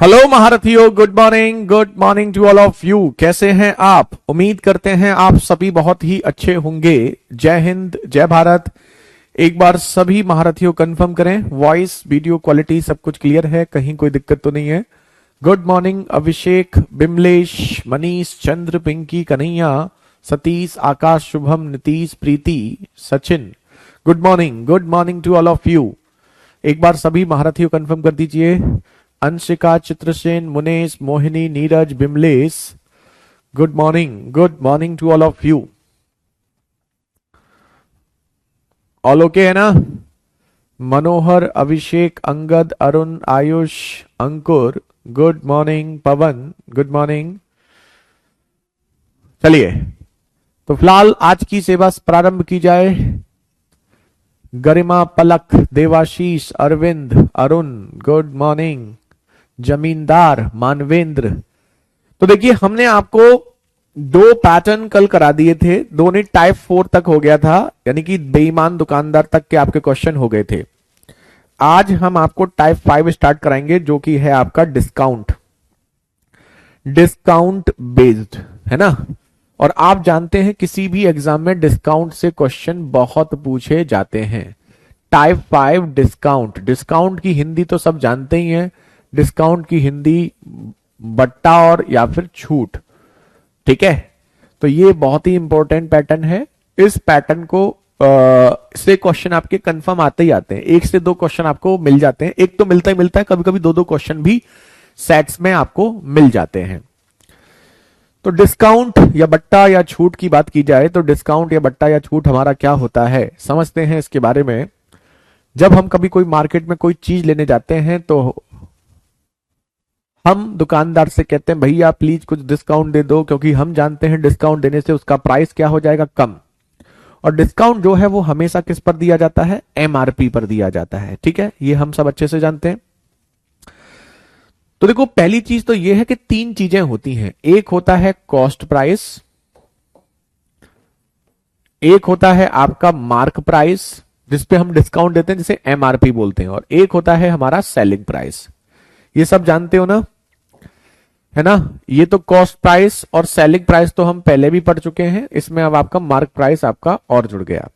Hello महारथियों, good morning to all of you. कैसे हैं आप? उम्मीद करते हैं आप सभी बहुत ही अच्छे होंगे। जय हिंद, जय भारत। एक बार सभी महारथियों कंफर्म करें, वॉइस वीडियो क्वालिटी सब कुछ क्लियर है, कहीं कोई दिक्कत तो नहीं है। Good morning Abhishek, Bimlesh, Manish, Chandra, Pinky, Kanhaiya, Satish, Akash, Shubham, Nitish, Preeti, Sachin. Good morning to all of you. एक बार सभी महारथियों कंफर्म कर दीजिए। Anshika, Chitrasen, Munesh, Mohini, Neeraj, Bimlesh, good morning to all of you. All okay है ना? Manohar, Abhishek, Angad, Arun, Ayush, Ankur, good morning. Pawan, good morning. चलिए तो फिलहाल आज की सेवा प्रारंभ की जाए। Garima, Palak, Debashish, Arvind, Arun, good morning. जमींदार, मानवेंद्र। तो देखिए, हमने आपको दो पैटर्न कल करा दिए थे, दोनों टाइप 4 तक हो गया था, यानी कि बेईमान दुकानदार तक के आपके क्वेश्चन हो गए थे। आज हम आपको टाइप 5 स्टार्ट कराएंगे, जो कि है आपका डिस्काउंट बेस्ड, है ना। और आप जानते हैं किसी भी एग्जाम में डिस्काउंट से क्वेश्चन बहुत पूछे जाते हैं। टाइप 5 डिस्काउंट की हिंदी तो सब जानते ही हैं। डिस्काउंट की हिंदी बट्टा और या फिर छूट, ठीक है। तो ये बहुत ही इंपॉर्टेंट पैटर्न है। इस पैटर्न को से क्वेश्चन आपके कंफर्म आते ही आते हैं। एक से दो क्वेश्चन आपको मिल जाते हैं, एक तो मिलता ही मिलता है, कभी कभी दो क्वेश्चन भी सेट्स में आपको मिल जाते हैं। तो डिस्काउंट या बट्टा या छूट की बात की जाए तो डिस्काउंट या बट्टा या छूट हमारा क्या होता है, समझते हैं इसके बारे में। जब हम कभी कोई मार्केट में कोई चीज लेने जाते हैं तो हम दुकानदार से कहते हैं भैया प्लीज कुछ डिस्काउंट दे दो, क्योंकि हम जानते हैं डिस्काउंट देने से उसका प्राइस क्या हो जाएगा, कम। और डिस्काउंट जो है वो हमेशा किस पर दिया जाता है, एमआरपी पर दिया जाता है, ठीक है। ये हम सब अच्छे से जानते हैं। तो देखो, पहली चीज तो ये है कि 3 चीजें होती हैं। एक होता है कॉस्ट प्राइस, एक होता है आपका मार्क प्राइस जिसपे हम डिस्काउंट देते हैं, जिसे एमआरपी बोलते हैं, और एक होता है हमारा सेलिंग प्राइस। ये सब जानते हो ना, है ना। ये तो कॉस्ट प्राइस और सेलिंग प्राइस तो हम पहले भी पढ़ चुके हैं। इसमें अब आपका मार्क प्राइस आपका और जुड़ गया।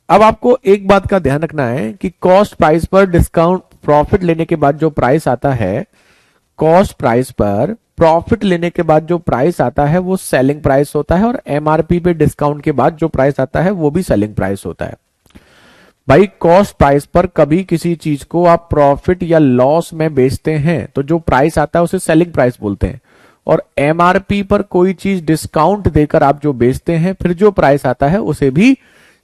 अब आपको एक बात का ध्यान रखना है कि कॉस्ट प्राइस पर डिस्काउंट, प्रॉफिट लेने के बाद जो प्राइस आता है, कॉस्ट प्राइस पर प्रॉफिट लेने के बाद जो प्राइस आता है वो सेलिंग प्राइस होता है, और एमआरपी पे डिस्काउंट के बाद जो प्राइस आता है वो भी सेलिंग प्राइस होता है। भाई, कॉस्ट प्राइस पर कभी किसी चीज को आप प्रॉफिट या लॉस में बेचते हैं तो जो प्राइस आता है उसे सेलिंग प्राइस बोलते हैं, और एमआरपी पर कोई चीज डिस्काउंट देकर आप जो बेचते हैं फिर जो प्राइस आता है उसे भी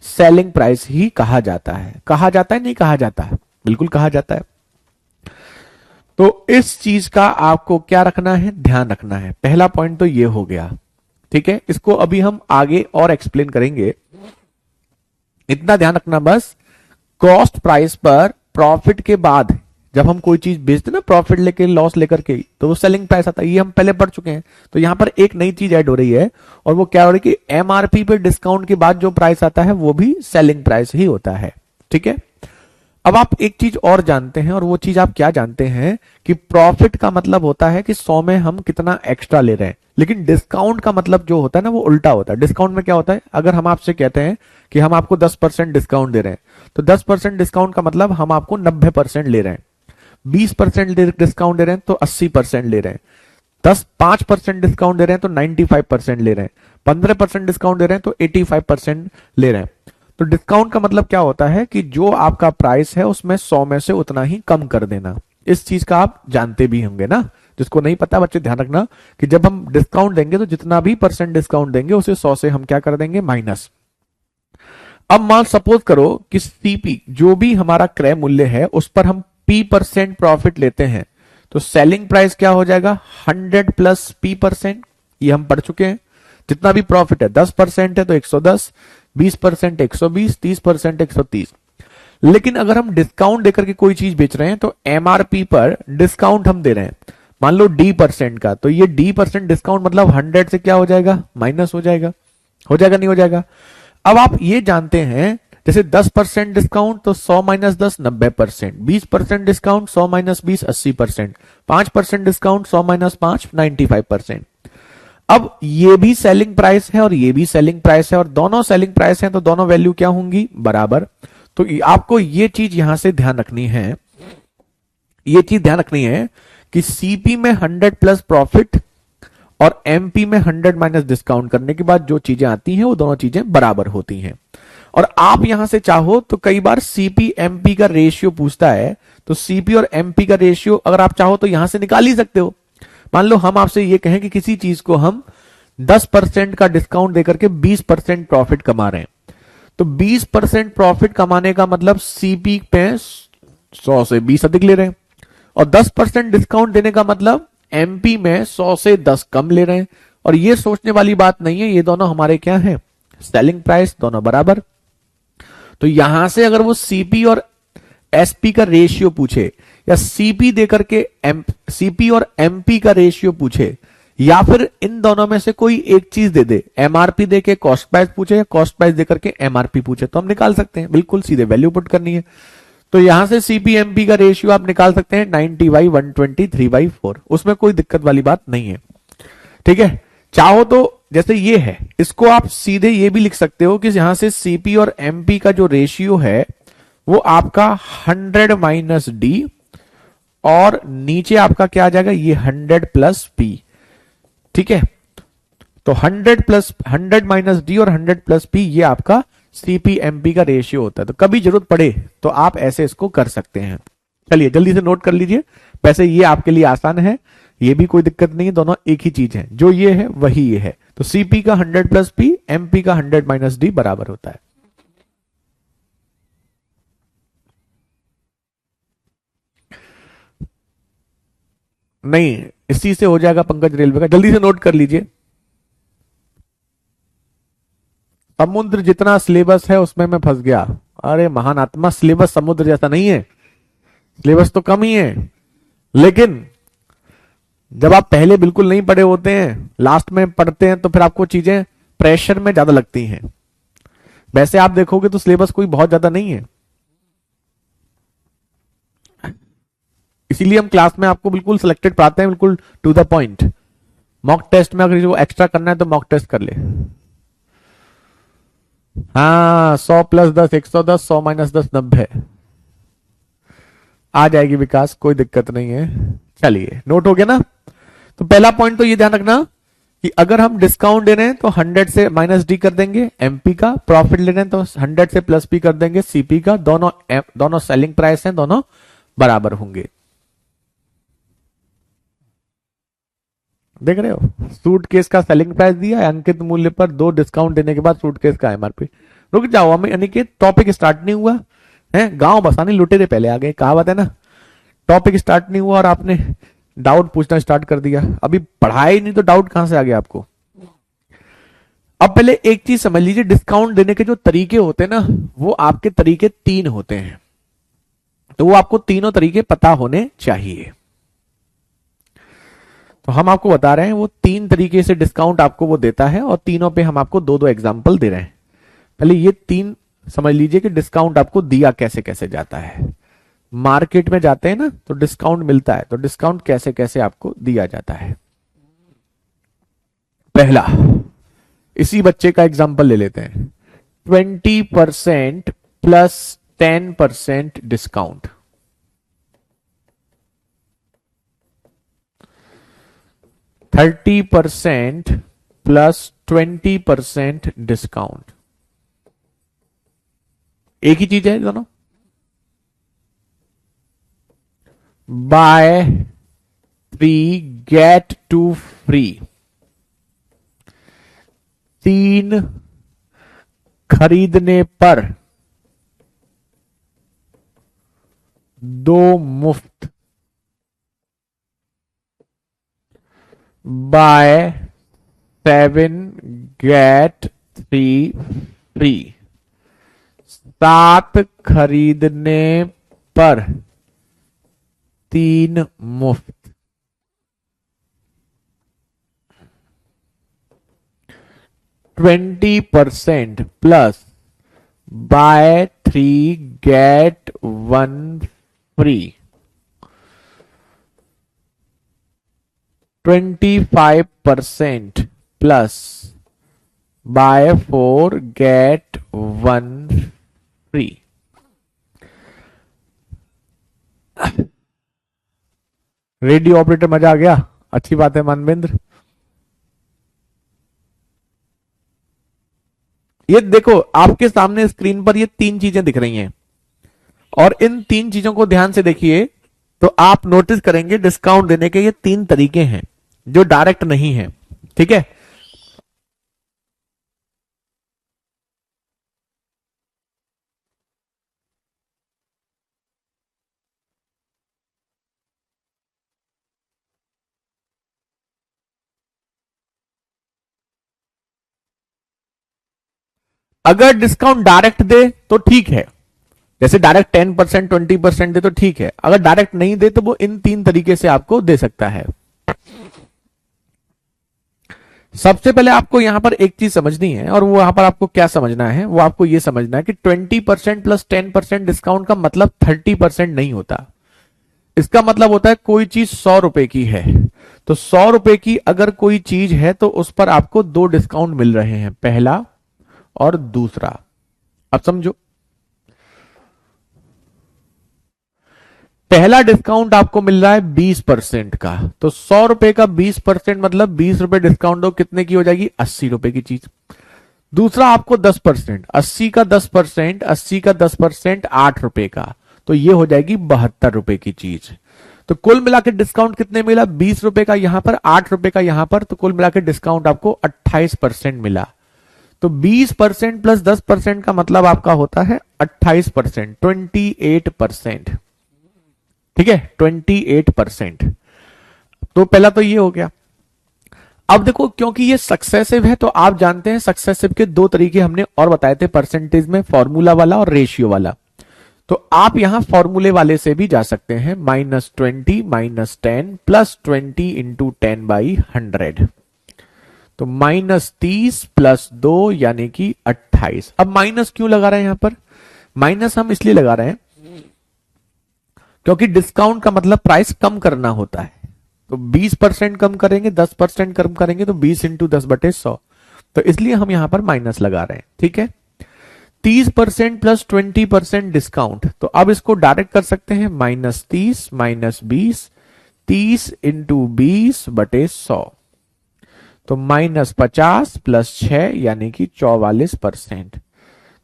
सेलिंग प्राइस ही कहा जाता है। कहा जाता है, नहीं कहा जाता है? बिल्कुल कहा जाता है। तो इस चीज का आपको क्या रखना है, ध्यान रखना है। पहला पॉइंट तो ये हो गया, ठीक है। इसको अभी हम आगे और एक्सप्लेन करेंगे, इतना ध्यान रखना बस। कॉस्ट प्राइस पर प्रॉफिट के बाद जब हम कोई चीज बेचते हैं ना, प्रॉफिट लेके लॉस लेकर के, तो वो सेलिंग प्राइस आता है। ये हम पहले पढ़ चुके हैं। तो यहां पर एक नई चीज ऐड हो रही है, और वो क्या हो रही है कि एमआरपी पे डिस्काउंट के बाद जो प्राइस आता है वो भी सेलिंग प्राइस ही होता है, ठीक है। अब आप एक चीज और जानते हैं, और वो चीज आप क्या जानते हैं कि प्रॉफिट का मतलब होता है कि 100 में हम कितना एक्स्ट्रा ले रहे हैं, लेकिन डिस्काउंट का मतलब जो होता है ना वो उल्टा होता है। डिस्काउंट में क्या होता है, अगर हम आपसे कहते हैं कि हम आपको 10% डिस्काउंट दे रहे हैं, तो 10% डिस्काउंट का मतलब हम आपको 90% ले रहे हैं। 20% डिस्काउंट दे रहे हैं तो 80% ले रहे हैं। 5% डिस्काउंट दे रहे हैं तो 95% ले रहे हैं। 15% डिस्काउंट दे रहे हैं तो 85% ले रहे हैं। तो डिस्काउंट का मतलब क्या होता है कि जो आपका प्राइस है उसमें 100 में से उतना ही कम कर देना। इस चीज का आप जानते भी होंगे ना। जिसको नहीं पता बच्चे ध्यान रखना कि जब हम डिस्काउंट देंगे तो जितना भी % डिस्काउंट देंगे उसे 100 से हम क्या कर देंगे, माइनस। अब मान सपोज करो कि सीपी, जो भी हमारा क्रय मूल्य है, उस पर हम P% प्रॉफिट लेते हैं, तो सेलिंग प्राइस क्या हो जाएगा, 100 प्लस P%। ये हम पढ़ चुके हैं। जितना भी प्रॉफिट है, 10% है तो 110, 20% 120, 30% 130। लेकिन अगर हम डिस्काउंट देकर के कोई चीज बेच रहे हैं तो एमआरपी पर डिस्काउंट हम दे रहे हैं, मान लो D% का, तो ये D% डिस्काउंट मतलब 100 से क्या हो जाएगा, माइनस हो जाएगा। हो जाएगा, नहीं हो जाएगा? अब आप ये जानते हैं जैसे 10% डिस्काउंट तो 100 minus 10 90%, 20% discount 100 minus 20 80%, 5% discount 100 minus 5 95%। अब ये भी सेलिंग प्राइस है और ये भी सेलिंग प्राइस है और दोनों सेलिंग प्राइस है, तो दोनों वैल्यू क्या होंगी, बराबर। तो आपको ये चीज यहां से ध्यान रखनी है, ये चीज ध्यान रखनी है कि सीपी में 100 प्लस प्रॉफिट और एमपी में 100 माइनस डिस्काउंट करने के बाद जो चीजें आती हैं वो दोनों चीजें बराबर होती हैं। और आप यहां से चाहो तो कई बार सीपी एमपी का रेशियो पूछता है, तो सीपी और एमपी का रेशियो अगर आप चाहो तो यहां से निकाल ही सकते हो। मान लो हम आपसे ये कहें कि किसी चीज को हम 10% का डिस्काउंट देकर के 20% प्रॉफिट कमा रहे हैं, तो 20% प्रॉफिट कमाने का मतलब सीपी पे 100 से 20 अधिक ले रहे हैं, और 10% डिस्काउंट देने का मतलब एमपी में 100 से 10 कम ले रहे हैं। और ये सोचने वाली बात नहीं है, ये दोनों हमारे क्या हैं, सेलिंग प्राइस, दोनों बराबर। तो यहां से अगर वो सीपी और एसपी का रेशियो पूछे, या सीपी देकर के सीपी और एमपी का रेशियो पूछे, या फिर इन दोनों में से कोई एक चीज दे दे, एमआरपी दे के कॉस्ट प्राइस पूछे या कॉस्ट प्राइस देकर के एमआरपी पूछे, तो हम निकाल सकते हैं, बिल्कुल सीधे वैल्यू पुट करनी है। तो यहां से सीपीएमपी का रेशियो आप निकाल सकते हैं 90/120 3/4, उसमें कोई दिक्कत वाली बात नहीं है। ठीक है, चाहो तो जैसे ये है, इसको आप सीधे ये भी लिख सकते हो कि यहां से सीपी और एमपी का जो रेशियो है वो आपका 100 माइनस डी, और नीचे आपका क्या आ जाएगा, ये 100 प्लस पी। ठीक है, तो 100 माइनस डी और 100 प्लस पी, ये आपका सीपीएमपी का रेशियो होता है। तो कभी जरूरत पड़े तो आप ऐसे इसको कर सकते हैं। चलिए जल्दी से नोट कर लीजिए, वैसे ये आपके लिए आसान है, ये भी कोई दिक्कत नहीं है, दोनों एक ही चीज है, जो ये है वही ये है। तो सीपी का 100 प्लस पी, एमपी का 100 माइनस डी बराबर होता है। नहीं, इसी से हो जाएगा पंकज रेलवे का, जल्दी से नोट कर लीजिए। समुद्र जितना सिलेबस है उसमें मैं फंस गया। अरे महान आत्मा, सिलेबस समुद्र जैसा नहीं है, सिलेबस तो कम ही है, लेकिन जब आप पहले बिल्कुल नहीं पढ़े होते हैं, लास्ट में पढ़ते हैं, तो फिर आपको चीजें प्रेशर में ज्यादा लगती हैं। वैसे आप देखोगे तो सिलेबस कोई बहुत ज्यादा नहीं है, इसीलिए हम क्लास में आपको बिल्कुल सिलेक्टेड पढ़ाते हैं, बिल्कुल to the point. Mock test में अगर जो एक्स्ट्रा करना है तो मॉक टेस्ट कर ले। हाँ, 100 प्लस 10 110, 100 माइनस 10 90 आ जाएगी विकास, कोई दिक्कत नहीं है। चलिए नोट हो गया ना। तो पहला पॉइंट तो ये ध्यान रखना कि अगर हम डिस्काउंट दे रहे हैं तो 100 से माइनस डी कर देंगे एमपी का, प्रॉफिट ले रहे हैं तो 100 से प्लस पी कर देंगे सीपी का, दोनों सेलिंग प्राइस हैं, दोनों बराबर होंगे। देख रहे हो, सूटकेस का सेलिंग प्राइस दिया है, अंकित मूल्य पर 2 डिस्काउंट देने के बाद सूटकेस का एमआरपी। रुक जाओ, हमें यानी कि टॉपिक स्टार्ट नहीं हुआ है, गांव बसाने लुटेरे पहले आ गए, कहावत है ना। टॉपिक स्टार्ट नहीं हुआ और आपने डाउट पूछना स्टार्ट कर दिया, अभी पढ़ाया ही नहीं तो डाउट कहां से आ गया आपको। अब पहले एक चीज समझ लीजिए, डिस्काउंट देने के जो तरीके होते हैं ना, वो आपके तरीके 3 होते हैं, तो वो आपको तीनों तरीके पता होने चाहिए। तो हम आपको बता रहे हैं वो 3 तरीके से डिस्काउंट आपको वो देता है, और तीनों पे हम आपको 2-2 एग्जाम्पल दे रहे हैं। पहले ये 3 समझ लीजिए कि डिस्काउंट आपको दिया कैसे कैसे जाता है। मार्केट में जाते हैं ना तो डिस्काउंट मिलता है, तो डिस्काउंट कैसे कैसे आपको दिया जाता है। पहला, इसी बच्चे का एग्जाम्पल ले लेते हैं, 20% प्लस 10% डिस्काउंट। 30% प्लस 20% डिस्काउंट, एक ही चीज है दोनों। बाय 3 गेट 2 फ्री, 3 खरीदने पर 2 मुफ्त, बाय 7 गेट 3 फ्री, 7 खरीदने पर 3 मुफ्त। 20% plus buy 3 get 1 free, 25% plus buy 4 get 1 free. Radio operator मजा आ गया, अच्छी बात है मनविंद्र। ये देखो आपके सामने स्क्रीन पर ये तीन चीजें दिख रही हैं और इन तीन चीजों को ध्यान से देखिए तो आप नोटिस करेंगे डिस्काउंट देने के ये तीन तरीके हैं जो डायरेक्ट नहीं है। ठीक है, अगर डिस्काउंट डायरेक्ट दे तो ठीक है, जैसे डायरेक्ट 10% 20% दे तो ठीक है, अगर डायरेक्ट नहीं दे तो वो इन तीन तरीके से आपको दे सकता है। सबसे पहले आपको यहां पर एक चीज समझनी है और वो वहां पर आपको क्या समझना है, वो आपको ये समझना है कि 20% प्लस 10% डिस्काउंट का मतलब 30% नहीं होता। इसका मतलब होता है कोई चीज 100 रुपए की है तो 100 रुपए की अगर कोई चीज है तो उस पर आपको दो डिस्काउंट मिल रहे हैं, पहला और दूसरा। अब समझो, पहला डिस्काउंट आपको मिल रहा है 20% का, तो 100 रुपए का 20% मतलब 20 रुपए डिस्काउंट हो कितने की हो जाएगी, 80 रुपए की चीज। दूसरा आपको 10%, 80 का 10%, 80 का 10% 8 रुपए का, तो ये हो जाएगी 72 रुपए की चीज। तो कुल मिलाकर डिस्काउंट कितने मिला, 20 रुपए का यहां पर, 8 रुपए का यहां पर, तो कुल मिलाकर डिस्काउंट आपको 28% मिला। तो 20% प्लस 10% का मतलब आपका होता है 28%, 28%। ठीक है, 28%। तो पहला तो ये हो गया। अब देखो क्योंकि ये सक्सेसिव है तो आप जानते हैं सक्सेसिव के दो तरीके हमने और बताए थे परसेंटेज में, फॉर्मूला वाला और रेशियो वाला। तो आप यहां फॉर्मूले वाले से भी जा सकते हैं, -20 -10 प्लस 20 इंटू 10 बाई 100, तो -30 प्लस 2 यानी कि 28। अब माइनस क्यों लगा रहे हैं यहां पर, माइनस हम इसलिए लगा रहे हैं क्योंकि डिस्काउंट का मतलब प्राइस कम करना होता है। तो 20% कम करेंगे, 10% कम करेंगे, तो 20 इंटू 10/100, तो इसलिए हम यहां पर माइनस लगा रहे हैं। ठीक है, 30% प्लस 20% डिस्काउंट, तो अब इसको डायरेक्ट कर सकते हैं, -30 -20, 30 इंटू 20/100, तो -50 प्लस 6 यानी कि 44%।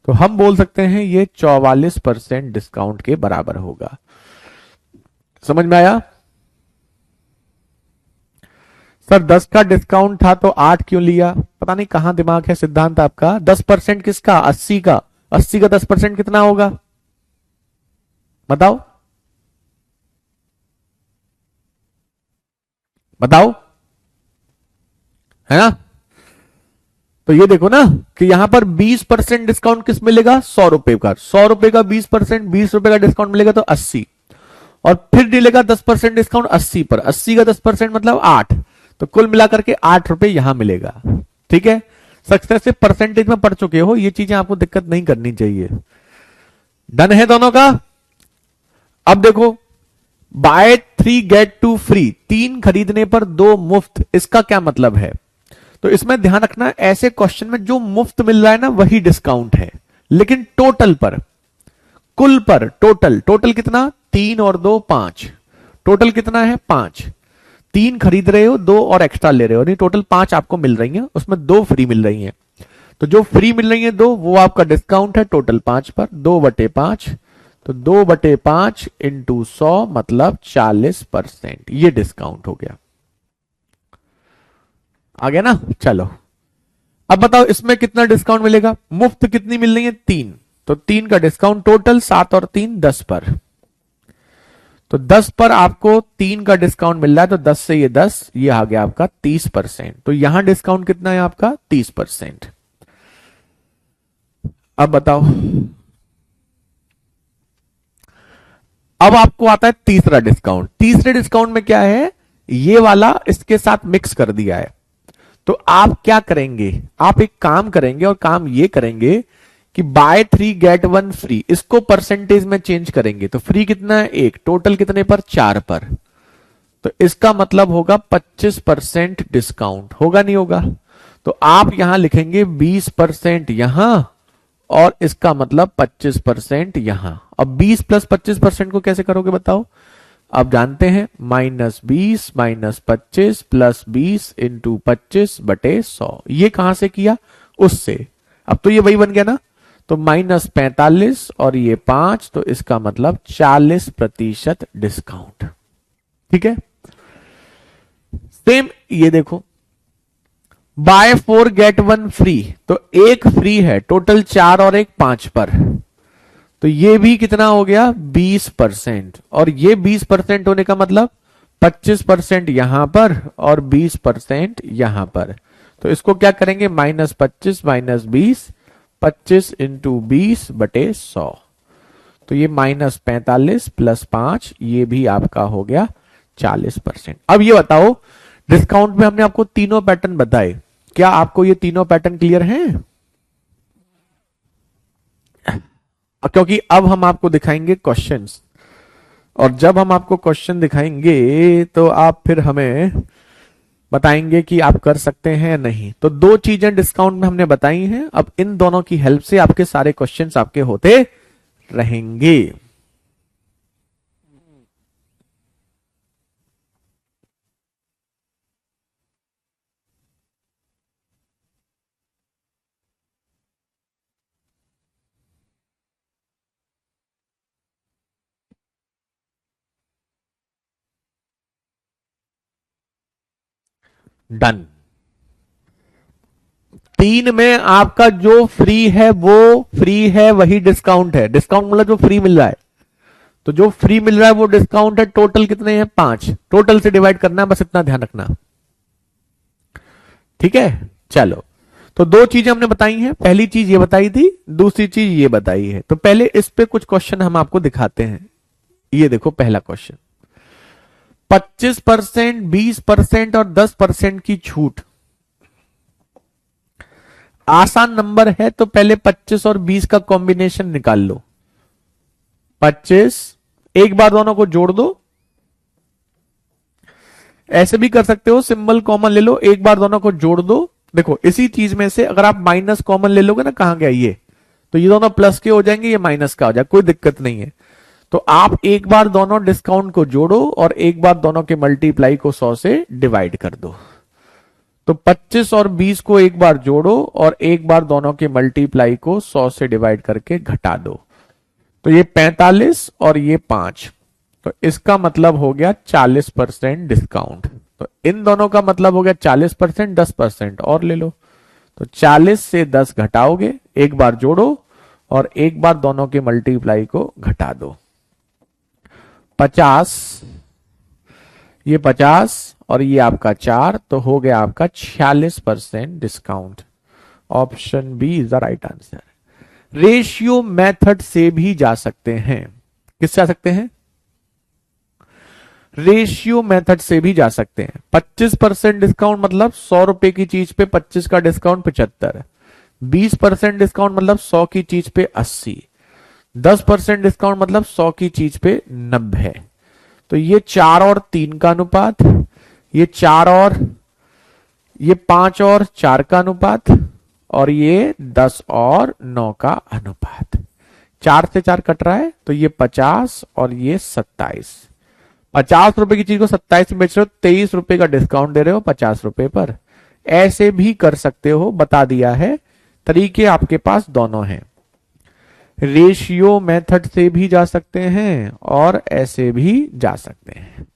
तो हम बोल सकते हैं ये 44% डिस्काउंट के बराबर होगा। समझ में आया? सर 10 का डिस्काउंट था तो 8 क्यों लिया, पता नहीं कहां दिमाग है सिद्धांत आपका। 10% किसका, 80 का, 80 का 10% कितना होगा बताओ, बताओ, है ना। तो ये देखो ना कि यहां पर 20% डिस्काउंट किस मिलेगा, 100 रुपए का, 100 रुपए का 20%, 20 रुपए का डिस्काउंट मिलेगा तो 80, और फिर मिलेगा 10% डिस्काउंट 80 पर, 80 का 10% मतलब 8, तो कुल मिलाकर के 8 रुपए यहां मिलेगा। ठीक है, सक्सेसिव परसेंटेज में पढ़ चुके हो, ये चीजें आपको दिक्कत नहीं करनी चाहिए। डन है दोनों का। अब देखो, बाय 3 गेट 2 फ्री, 3 खरीदने पर 2 मुफ्त, इसका क्या मतलब है। तो इसमें ध्यान रखना, ऐसे क्वेश्चन में जो मुफ्त मिल रहा है ना वही डिस्काउंट है, लेकिन टोटल पर, कुल पर, टोटल, टोटल कितना, 3 और 2 5, टोटल कितना है 5, 3 खरीद रहे हो, 2 और एक्स्ट्रा ले रहे हो, नहीं टोटल 5 आपको मिल रही हैं, उसमें 2 फ्री मिल रही हैं। तो जो फ्री मिल रही है 2 वो आपका डिस्काउंट है टोटल 5 पर, 2/5, तो 2/5 इंटू 100 मतलब 40%, ये डिस्काउंट हो गया। आ गया ना, चलो अब बताओ इसमें कितना डिस्काउंट मिलेगा, मुफ्त कितनी मिल रही है 3, तो 3 का डिस्काउंट टोटल 7 और 3 10 पर, तो 10 पर आपको 3 का डिस्काउंट मिल रहा है, तो 10 से ये 10, ये आ गया आपका 30%, तो यहां डिस्काउंट कितना है आपका 30%। अब बताओ, अब आपको आता है तीसरा डिस्काउंट। तीसरे डिस्काउंट में क्या है, ये वाला इसके साथ मिक्स कर दिया है। तो आप क्या करेंगे, आप एक काम करेंगे और काम ये करेंगे, कि बाय 3 गेट 1 फ्री, इसको परसेंटेज में चेंज करेंगे तो फ्री कितना है, एक, टोटल कितने पर, 4 पर। तो इसका मतलब होगा 25% डिस्काउंट, होगा नहीं होगा? तो आप यहां लिखेंगे 20% यहां, और इसका मतलब 25% यहां। अब 20 प्लस 25% को कैसे करोगे बताओ? अब जानते हैं, -20 -25 प्लस 20 इंटू 25/100। ये कहां से किया? उससे। अब तो ये वही बन गया ना, तो -45 और ये 5, तो इसका मतलब 40% डिस्काउंट। ठीक है। सेम ये देखो, बाय 4 गेट 1 फ्री, तो एक फ्री है, टोटल 4 और एक 5 पर। तो ये भी कितना हो गया, 20%। और ये 20% होने का मतलब 25% यहां पर और 20% यहां पर। तो इसको क्या करेंगे, -25 -20, 25 इंटू 20/100। तो ये -45 प्लस 5, ये भी आपका हो गया 40%। अब ये बताओ, डिस्काउंट में हमने आपको तीनों पैटर्न बताए, क्या आपको ये तीनों पैटर्न क्लियर हैं? क्योंकि अब हम आपको दिखाएंगे क्वेश्चंस, और जब हम आपको क्वेश्चन दिखाएंगे तो आप फिर हमें बताएंगे कि आप कर सकते हैं या नहीं। तो दो चीजें डिस्काउंट में हमने बताई हैं, अब इन दोनों की हेल्प से आपके सारे क्वेश्चंस आपके होते रहेंगे। डन। 3 में आपका जो फ्री है वो फ्री है, वही डिस्काउंट है। डिस्काउंट मतलब जो फ्री मिल रहा है, तो जो फ्री मिल रहा है वो डिस्काउंट है। टोटल कितने हैं, 5, टोटल से डिवाइड करना है, बस इतना ध्यान रखना। ठीक है, चलो। तो दो चीजें हमने बताई हैं, पहली चीज ये बताई थी, दूसरी चीज ये बताई है। तो पहले इस पे कुछ क्वेश्चन हम आपको दिखाते हैं। ये देखो पहला क्वेश्चन, 25%, 20% और 10% की छूट। आसान नंबर है, तो पहले 25 और 20 का कॉम्बिनेशन निकाल लो। 25, एक बार दोनों को जोड़ दो। ऐसे भी कर सकते हो, सिंबल कॉमन ले लो, एक बार दोनों को जोड़ दो। देखो इसी चीज में से अगर आप माइनस कॉमन ले लोगे ना, कहां गया ये, तो ये दोनों प्लस के हो जाएंगे, ये माइनस का हो जाएगा, कोई दिक्कत नहीं है। तो आप एक बार दोनों डिस्काउंट को जोड़ो और एक बार दोनों के मल्टीप्लाई को 100 से डिवाइड कर दो। तो 25 और 20 को एक बार जोड़ो और एक बार दोनों के मल्टीप्लाई को 100 से डिवाइड करके घटा दो। तो ये 45 और ये 5, तो इसका मतलब हो गया 40% डिस्काउंट। तो इन दोनों का मतलब हो गया 40%, 10% और ले लो। तो 40 से 10 घटाओगे, एक बार जोड़ो और एक बार दोनों के मल्टीप्लाई को घटा दो। 50, ये 50 और ये आपका 4, तो हो गया आपका 46% discount. Option B is the right answer. Ratio method से भी जा सकते हैं। किससे जा सकते हैं? रेशियो मेथड से भी जा सकते हैं। 25% डिस्काउंट मतलब 100 रुपए की चीज पे 25 का डिस्काउंट 75। 20% डिस्काउंट मतलब 100 की चीज पे 80। 10% डिस्काउंट मतलब 100 की चीज पे 90। तो ये 4 और 3 का अनुपात, ये 4 और ये 5 और 4 का अनुपात, और ये 10 और 9 का अनुपात। 4 से 4 कट रहा है, तो ये 50 और ये 27। 50 रुपए की चीज को 27 में बेच रहे हो, 23 रुपए का डिस्काउंट दे रहे हो 50 रुपए पर। ऐसे भी कर सकते हो, बता दिया है, तरीके आपके पास दोनों हैं। रेशियो मेथड से भी जा सकते हैं और ऐसे भी जा सकते हैं।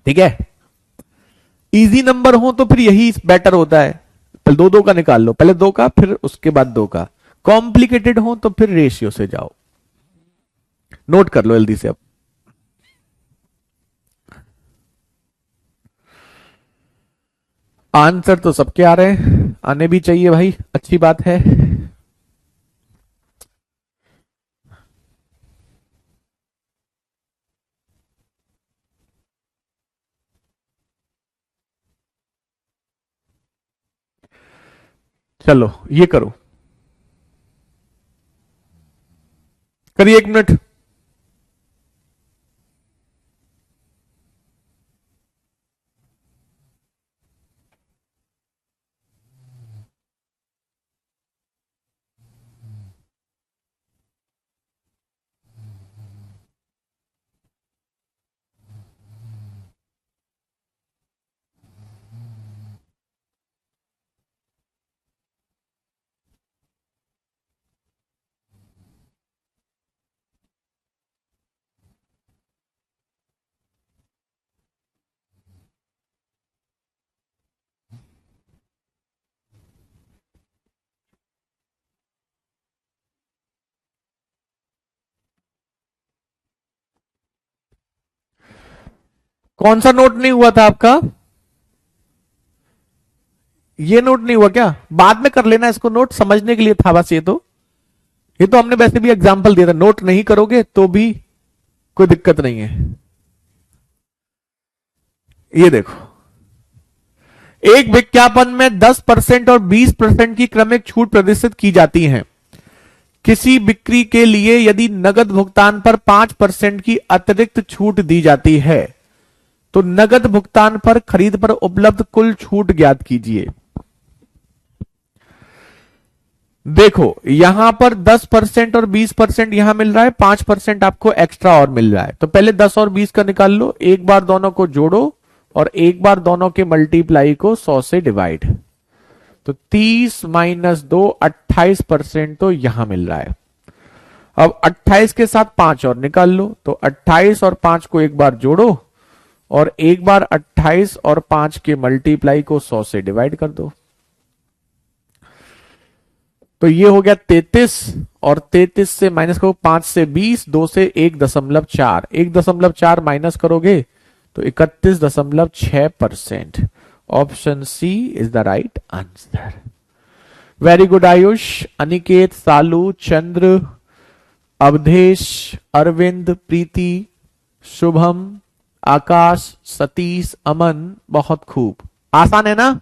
ठीक है, इजी नंबर हो तो फिर यही बेटर होता है, पहले दो दो का निकाल लो, पहले दो का फिर उसके बाद दो का। कॉम्प्लिकेटेड हो तो फिर रेशियो से जाओ। नोट कर लो जल्दी से अब। आंसर तो सबके आ रहे हैं, आने भी चाहिए भाई, अच्छी बात है। चलो ये करो, करिए 1 मिनट। कौन सा नोट नहीं हुआ था आपका? ये नोट नहीं हुआ क्या? बाद में कर लेना इसको, नोट समझने के लिए था बस। ये तो हमने वैसे भी एग्जाम्पल दिया था, नोट नहीं करोगे तो भी कोई दिक्कत नहीं है। ये देखो, एक विज्ञापन में 10% और 20% की क्रमिक छूट प्रदर्शित की जाती है। किसी बिक्री के लिए यदि नगद भुगतान पर 5% की अतिरिक्त छूट दी जाती है तो नगद भुगतान पर खरीद पर उपलब्ध कुल छूट ज्ञात कीजिए। देखो, यहां पर 10% और 20% यहां मिल रहा है, 5% आपको एक्स्ट्रा और मिल रहा है। तो पहले 10 और 20 का निकाल लो, एक बार दोनों को जोड़ो और एक बार दोनों के मल्टीप्लाई को 100 से डिवाइड। तो 30 माइनस 2 28% तो यहां मिल रहा है। अब 28 के साथ 5 और निकाल लो, तो 28 और 5 को एक बार जोड़ो और एक बार 28 और 5 के मल्टीप्लाई को 100 से डिवाइड कर दो। तो ये हो गया 33 और 33 से माइनस करो, 5 से 20, 2 से 1.4, 1.4 माइनस करोगे तो 31.6%। Option C is the right answer. Very good Ayush, Aniket, Salu, Chandra, Avdhesh, Arvind, Preeti, Shubham, Aakash, Satish, Aman, बहुत खूब। आसान है ना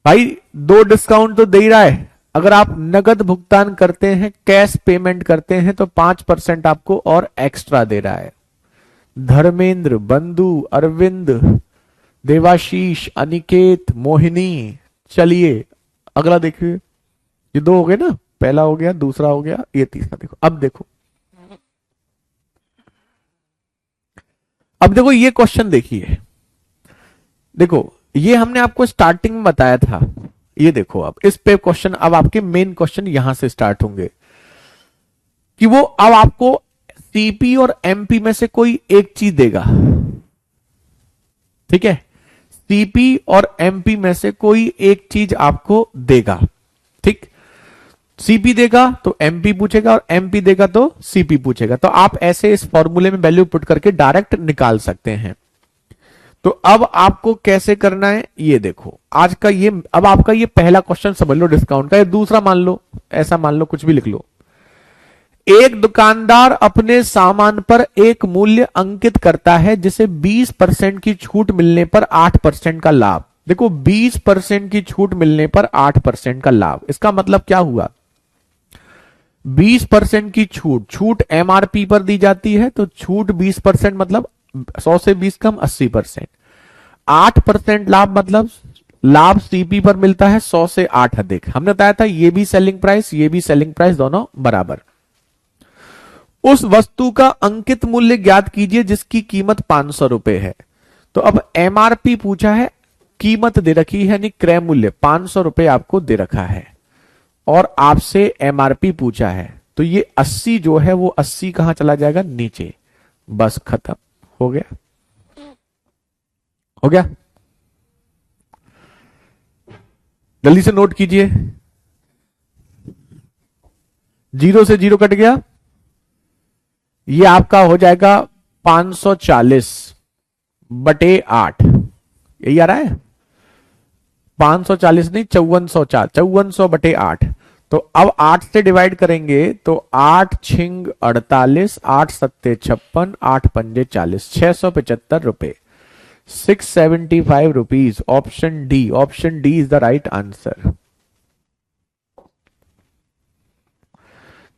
भाई? 2 डिस्काउंट तो दे ही रहा है। अगर आप नगद भुगतान करते हैं, कैश पेमेंट करते हैं तो 5% आपको और एक्स्ट्रा दे रहा है। धर्मेंद्र, बंधु, अरविंद, देवाशीष, अनिकेत, मोहिनी। चलिए अगला देखिए। ये 2 हो गए ना, पहला हो गया, दूसरा हो गया, ये तीसरा। देखो अब देखो ये क्वेश्चन देखिए। देखो, ये हमने आपको स्टार्टिंग में बताया था। ये देखो, अब इस पे क्वेश्चन, अब आपके मेन क्वेश्चन यहां से स्टार्ट होंगे कि वो अब आपको सीपी और एमपी में से कोई एक चीज देगा। ठीक है, सीपी और एमपी में से कोई एक चीज आपको देगा। ठीक, सीपी देगा तो एमपी पूछेगा और एमपी देगा तो सीपी पूछेगा। तो आप ऐसे इस फॉर्मूले में वैल्यू पुट करके डायरेक्ट निकाल सकते हैं। तो अब आपको कैसे करना है ये देखो। आज का ये, अब आपका ये पहला क्वेश्चन समझ लो डिस्काउंट का। ये दूसरा मान लो, ऐसा मान लो, कुछ भी लिख लो। एक दुकानदार अपने सामान पर एक मूल्य अंकित करता है जिसे 20% की छूट मिलने पर 8% का लाभ। देखो, 20% की छूट मिलने पर 8% का लाभ, इसका मतलब क्या हुआ? 20% की छूट एमआरपी पर दी जाती है, तो छूट 20% मतलब 100 से 20 कम 80%। 8% लाभ मतलब लाभ सीपी पर मिलता है 100 से 8 अधिक। हमने बताया था ये भी सेलिंग प्राइस, ये भी सेलिंग प्राइस, दोनों बराबर। उस वस्तु का अंकित मूल्य ज्ञात कीजिए जिसकी कीमत 500 रुपए है। तो अब एमआरपी पूछा है, कीमत दे रखी है, यानी क्रय मूल्य 500 रुपए आपको दे रखा है और आपसे एमआरपी पूछा है। तो ये 80 जो है वो 80 कहां चला जाएगा? नीचे। बस खत्म, हो गया। हो गया, जल्दी से नोट कीजिए। 0 से 0 कट गया, ये आपका हो जाएगा 540 बटे 8। यही आ रहा है, 540 नहीं, 5404, 5400 बटे 8। तो अब 8 से डिवाइड करेंगे तो 8 छिंग 48, 8 सत्ते 56, 8 पंजे 40, 675 रुपए, 675 rupees. Option D, option D is the right answer.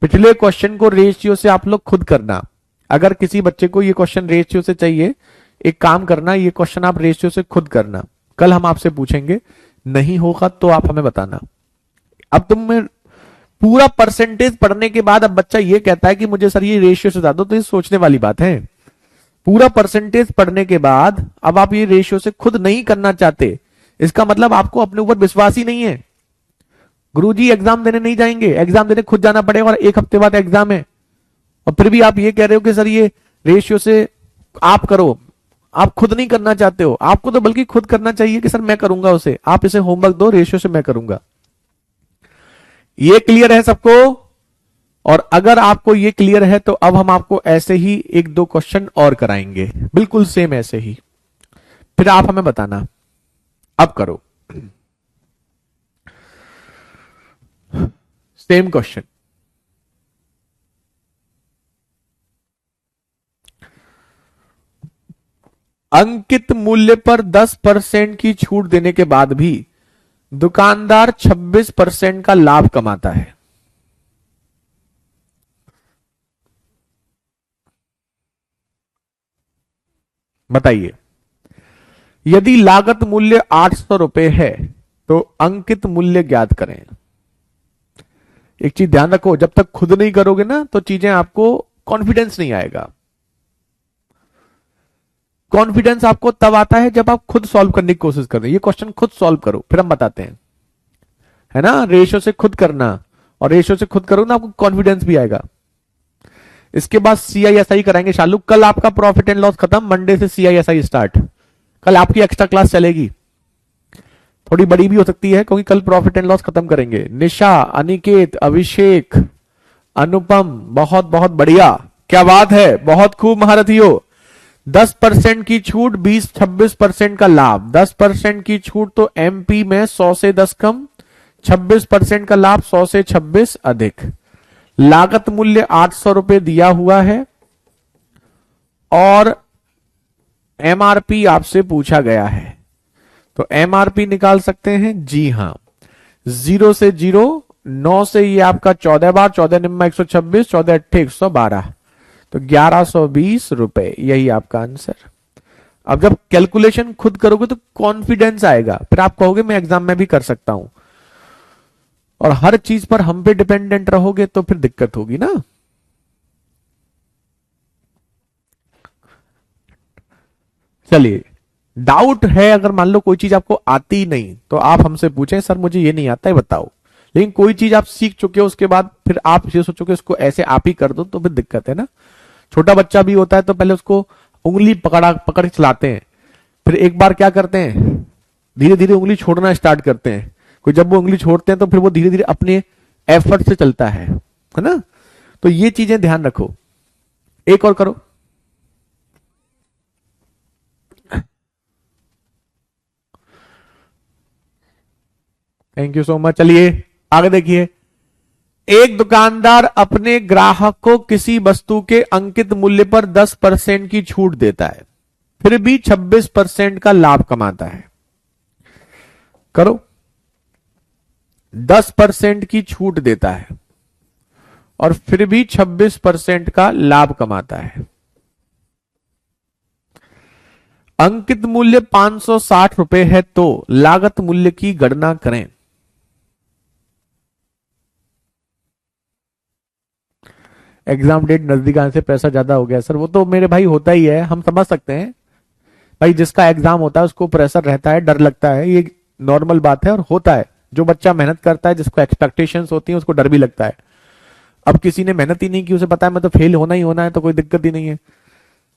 पिछले क्वेश्चन को रेशियो से आप लोग खुद करना। अगर किसी बच्चे को ये क्वेश्चन रेशियो से चाहिए, एक काम करना, ये क्वेश्चन आप रेशियो से खुद करना, कल हम आपसे पूछेंगे, नहीं होगा तो आप हमें बताना। अब तुम में पूरा परसेंटेज पढ़ने के बाद अब बच्चा ये कहता है कि मुझे सर ये रेशियो से बता दो, तो ये सोचने वाली बात है। पूरा परसेंटेज पढ़ने के बाद अब आप ये रेशियो से खुद नहीं करना चाहते, इसका मतलब आपको अपने ऊपर विश्वास ही नहीं है। गुरुजी एग्जाम देने नहीं जाएंगे, एग्जाम देने खुद जाना पड़ेगा और एक हफ्ते बाद एग्जाम है, और फिर भी आप ये कह रहे हो कि सर ये रेशियो से आप करो। आप खुद नहीं करना चाहते हो, आपको तो बल्कि खुद करना चाहिए कि सर मैं करूंगा उसे, आप इसे होमवर्क दो, रेशियो से मैं करूंगा। ये क्लियर है सबको? और अगर आपको ये क्लियर है तो अब हम आपको ऐसे ही एक दो क्वेश्चन और कराएंगे, बिल्कुल सेम ऐसे ही, फिर आप हमें बताना। अब करो सेम क्वेश्चन। अंकित मूल्य पर 10% की छूट देने के बाद भी दुकानदार 26% का लाभ कमाता है। बताइए, यदि लागत मूल्य 800 रुपए है तो अंकित मूल्य ज्ञात करें। एक चीज ध्यान रखो, जब तक खुद नहीं करोगे ना तो चीजें आपको कॉन्फिडेंस नहीं आएगा। कॉन्फिडेंस आपको तब आता है जब आप खुद सॉल्व करने की कोशिश कर रहे हैं। ये क्वेश्चन खुद सॉल्व करो, फिर हम बताते हैं, है ना। रेशियो से खुद करना, और रेशियो से खुद करो ना, आपको कॉन्फिडेंस भी आएगा। इसके बाद CISI कराएंगे शालू। कल आपका प्रॉफिट एंड लॉस खत्म, मंडे से CISI स्टार्ट। कल आपकी एक्स्ट्रा क्लास चलेगी, थोड़ी बड़ी भी हो सकती है क्योंकि कल प्रॉफिट एंड लॉस खत्म करेंगे। निशा, अनिकेत, अभिषेक, अनुपम, बहुत बहुत बढ़िया, क्या बात है, बहुत खूब महारथियों। 10% की छूट, 20-26% का लाभ। 10% की छूट तो MP में 100 से 10 कम, 26% का लाभ 100 से 26 अधिक। लागत मूल्य 800 रुपए दिया हुआ है और MRP आपसे पूछा गया है, तो MRP निकाल सकते हैं। जी हां, 0 से 0, 9 से ये आपका 14 बार, 14 निम्मा 126, 14 अट्ठे 112, तो 1120 रुपए, यही आपका आंसर। अब जब कैलकुलेशन खुद करोगे तो कॉन्फिडेंस आएगा, फिर आप कहोगे मैं एग्जाम में भी कर सकता हूं। और हर चीज पर हम पे डिपेंडेंट रहोगे तो फिर दिक्कत होगी ना। चलिए, डाउट है, अगर मान लो कोई चीज आपको आती नहीं तो आप हमसे पूछें, सर मुझे ये नहीं आता है बताओ। लेकिन कोई चीज आप सीख चुके हो उसके बाद फिर आप ये सोचोगे इसको ऐसे आप ही कर दो, तो फिर दिक्कत है ना। छोटा बच्चा भी होता है तो पहले उसको उंगली पकड़ के चलाते हैं, फिर एक बार क्या करते हैं, धीरे धीरे उंगली छोड़ना स्टार्ट करते हैं। कोई जब वो उंगली छोड़ते हैं तो फिर वो धीरे धीरे अपने एफर्ट से चलता है ना। तो ये चीजें ध्यान रखो। एक और करो। Thank you so much. चलिए आगे देखिए। एक दुकानदार अपने ग्राहक को किसी वस्तु के अंकित मूल्य पर 10% की छूट देता है, फिर भी 26% का लाभ कमाता है। करो। 10% की छूट देता है और फिर भी 26% का लाभ कमाता है। अंकित मूल्य 560 रुपए है तो लागत मूल्य की गणना करें। एग्जाम डेट नजदीक आने से पैसा ज्यादा हो गया सर, वो तो मेरे भाई होता ही है, हम समझ सकते हैं भाई। जिसका एग्जाम होता है उसको प्रेशर रहता है, डर लगता है, ये नॉर्मल बात है और होता है। जो बच्चा मेहनत करता है, जिसको एक्सपेक्टेशंस होती है, उसको डर भी लगता है। अब किसी ने मेहनत ही नहीं की, उसे पता है मैं तो फेल होना ही होना है, तो कोई दिक्कत ही नहीं है।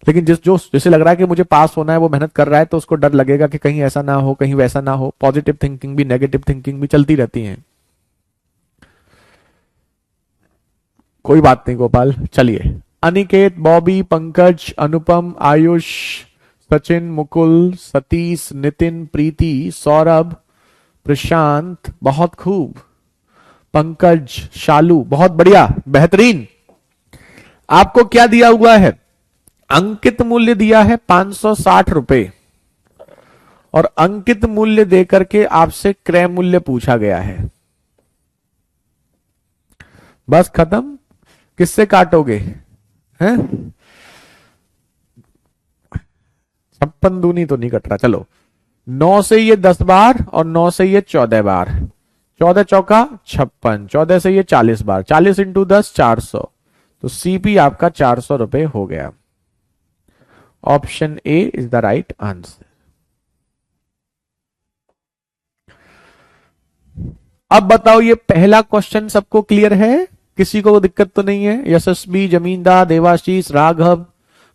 लेकिन जिसे लग रहा है कि मुझे पास होना है, वो मेहनत कर रहा है, तो उसको डर लगेगा कि कहीं ऐसा ना हो, कहीं वैसा ना हो। पॉजिटिव थिंकिंग भी, नेगेटिव थिंकिंग भी चलती रहती है। कोई बात नहीं गोपाल। चलिए, अनिकेत, बॉबी, पंकज, अनुपम, आयुष, सचिन, मुकुल, सतीश, नितिन, प्रीति, सौरभ, प्रशांत, बहुत खूब, पंकज, शालू, बहुत बढ़िया, बेहतरीन। आपको क्या दिया हुआ है? अंकित मूल्य दिया है 560 रुपए, और अंकित मूल्य देकर के आपसे क्रय मूल्य पूछा गया है। बस खत्म। किससे काटोगे? हैं? 56 दूनी तो नहीं कट रहा। चलो 9 से ये 10 बार और 9 से ये 14 बार, 14 चौका 56, 14 से ये 40 बार, 40 इंटू 10 400। तो सीपी आपका 400 रुपए हो गया। Option A is the right answer. अब बताओ ये पहला क्वेश्चन सबको क्लियर है? किसी को दिक्कत तो नहीं है? यशस्वी, जमींदार, देवाशीष, राघव,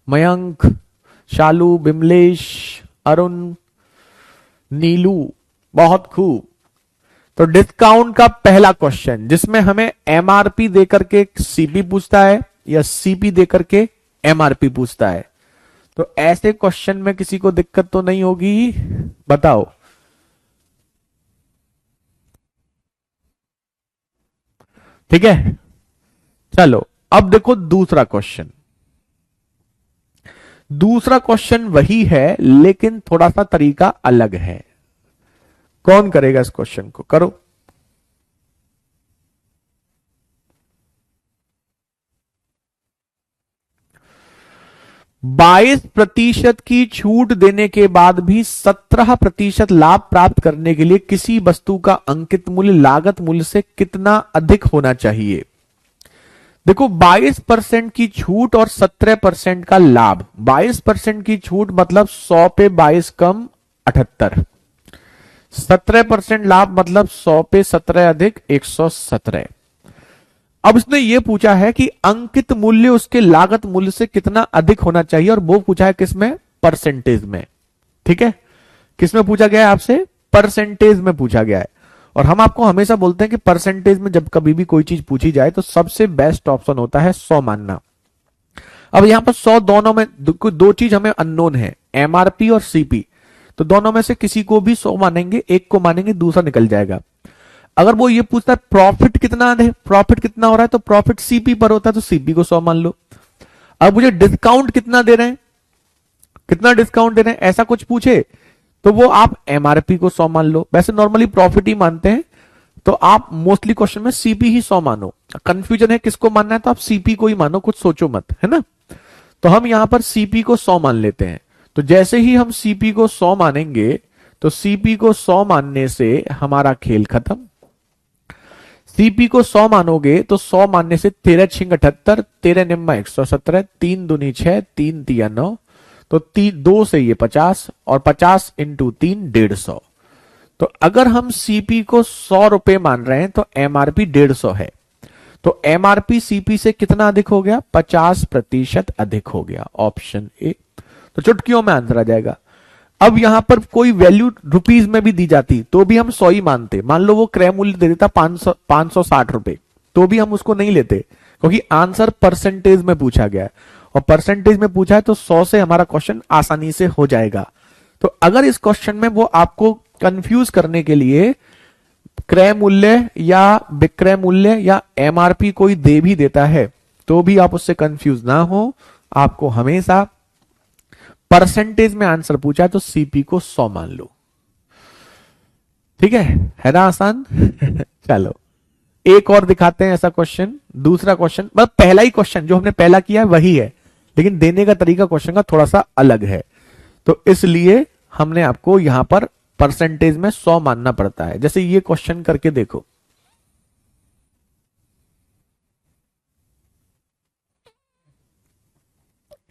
मयंक, शालू, बिमलेश, अरुण, नीलू, बहुत खूब। तो डिस्काउंट का पहला क्वेश्चन जिसमें हमें एमआरपी देकर के सीपी पूछता है या सीपी देकर के एमआरपी पूछता है, तो ऐसे क्वेश्चन में किसी को दिक्कत तो नहीं होगी? बताओ। ठीक है, चलो अब देखो दूसरा क्वेश्चन। दूसरा क्वेश्चन वही है लेकिन थोड़ा सा तरीका अलग है। कौन करेगा इस क्वेश्चन को? करो। बाईस प्रतिशत की छूट देने के बाद भी 17% लाभ प्राप्त करने के लिए किसी वस्तु का अंकित मूल्य लागत मूल्य से कितना अधिक होना चाहिए? देखो 22% की छूट और 17% का लाभ। 22% की छूट मतलब 100 पे 22 कम 78, 17% लाभ मतलब 100 पे 17 अधिक 117। अब इसने ये पूछा है कि अंकित मूल्य उसके लागत मूल्य से कितना अधिक होना चाहिए, और वो पूछा है किसमें? परसेंटेज में। ठीक है, किसमें पूछा गया है आपसे? परसेंटेज में पूछा गया है। और हम आपको हमेशा बोलते हैं कि परसेंटेज में जब कभी भी कोई चीज पूछी जाए तो सबसे बेस्ट ऑप्शन होता है 100 मानना। अब यहां पर 100 दोनों में दो चीज हमें अननोन है, एमआरपी और सीपी। तो दोनों में से किसी को भी 100 मानेंगे, एक को मानेंगे, दूसरा निकल जाएगा। अगर वो ये पूछता है प्रॉफिट कितना है, प्रॉफिट कितना हो रहा है, तो प्रॉफिट सीपी पर होता है तो सीपी को 100 मान लो। अब मुझे डिस्काउंट कितना दे रहे हैं, कितना डिस्काउंट दे रहे हैं, ऐसा कुछ पूछे तो वो आप एमआरपी को 100 मान लो। वैसे नॉर्मली प्रॉफिट ही मानते हैं, तो आप मोस्टली क्वेश्चन में सीपी ही 100 मानो। कंफ्यूजन है किसको मानना है तो आप सीपी को ही मानो, कुछ सोचो मत, है ना। तो हम यहां पर सीपी को 100 मान लेते हैं। तो जैसे ही हम सीपी को 100 मानेंगे तो सीपी को 100 मानने से हमारा खेल खत्म। सीपी को 100 मानोगे तो 100 मानने से 13 छिंग 78, 13 निम्मा 117, 3 दूनी 6, 3 तिया 9, तो 2 से ये 50 और 50 इंटू 3 150। तो अगर हम सीपी को 100 रुपए मान रहे हैं तो एमआरपी 150 है। तो एमआरपी सीपी से कितना अधिक हो गया? 50% अधिक हो गया। Option A. तो चुटकियों में आंसर आ जाएगा। अब यहां पर कोई वैल्यू रुपीज में भी दी जाती तो भी हम 100 ही मानते। मान लो वो क्रय मूल्य दे देता 560 रुपए, तो भी हम उसको नहीं लेते, क्योंकि आंसर परसेंटेज में पूछा गया है। और परसेंटेज में पूछा है तो 100 से हमारा क्वेश्चन आसानी से हो जाएगा। तो अगर इस क्वेश्चन में वो आपको कंफ्यूज करने के लिए क्रय मूल्य या विक्रय मूल्य या एमआरपी कोई दे भी देता है तो भी आप उससे कंफ्यूज ना हो। आपको हमेशा परसेंटेज में आंसर पूछा है तो सीपी को 100 मान लो। ठीक है ना आसान? चलो एक और दिखाते हैं ऐसा क्वेश्चन। दूसरा क्वेश्चन मतलब पहला ही क्वेश्चन जो हमने पहला किया है वही है, लेकिन देने का तरीका क्वेश्चन का थोड़ा सा अलग है, तो इसलिए हमने आपको यहां पर परसेंटेज में 100 मानना पड़ता है। जैसे ये क्वेश्चन करके देखो।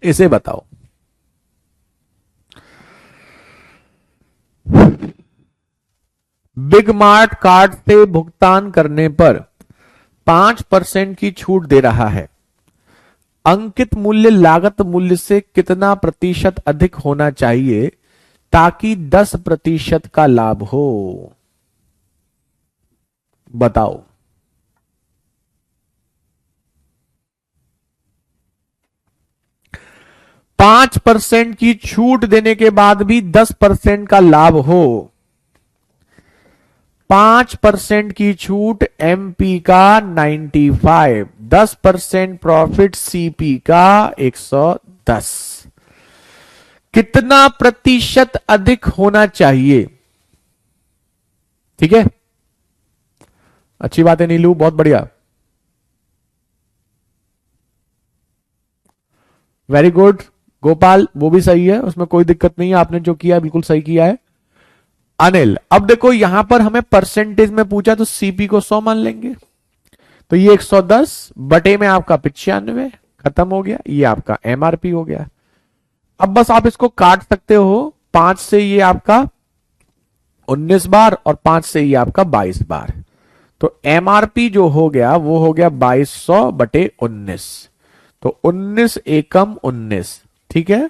इसे बताओ, बिग मार्ट कार्ड से भुगतान करने पर 5% की छूट दे रहा है। अंकित मूल्य लागत मूल्य से कितना प्रतिशत अधिक होना चाहिए ताकि 10% का लाभ हो? बताओ। पांच परसेंट की छूट देने के बाद भी 10% का लाभ हो। 5% की छूट एमपी का 95, 10% प्रॉफिट सीपी का 110। कितना प्रतिशत अधिक होना चाहिए? ठीक है, अच्छी बात है नीलू, बहुत बढ़िया। वेरी गुड गोपाल, वो भी सही है, उसमें कोई दिक्कत नहीं है, आपने जो किया बिल्कुल सही किया है। अनिल, अब देखो यहां पर हमें परसेंटेज में पूछा तो सीपी को 100 मान लेंगे, तो ये 110 बटे में आपका 95 खत्म हो गया, ये आपका एमआरपी हो गया। अब बस आप इसको काट सकते हो, 5 से ये आपका 19 बार और 5 से ये आपका 22 बार, तो एमआरपी जो हो गया वो हो गया 2200 बटे 19, तो 19 एकम 19, ठीक है,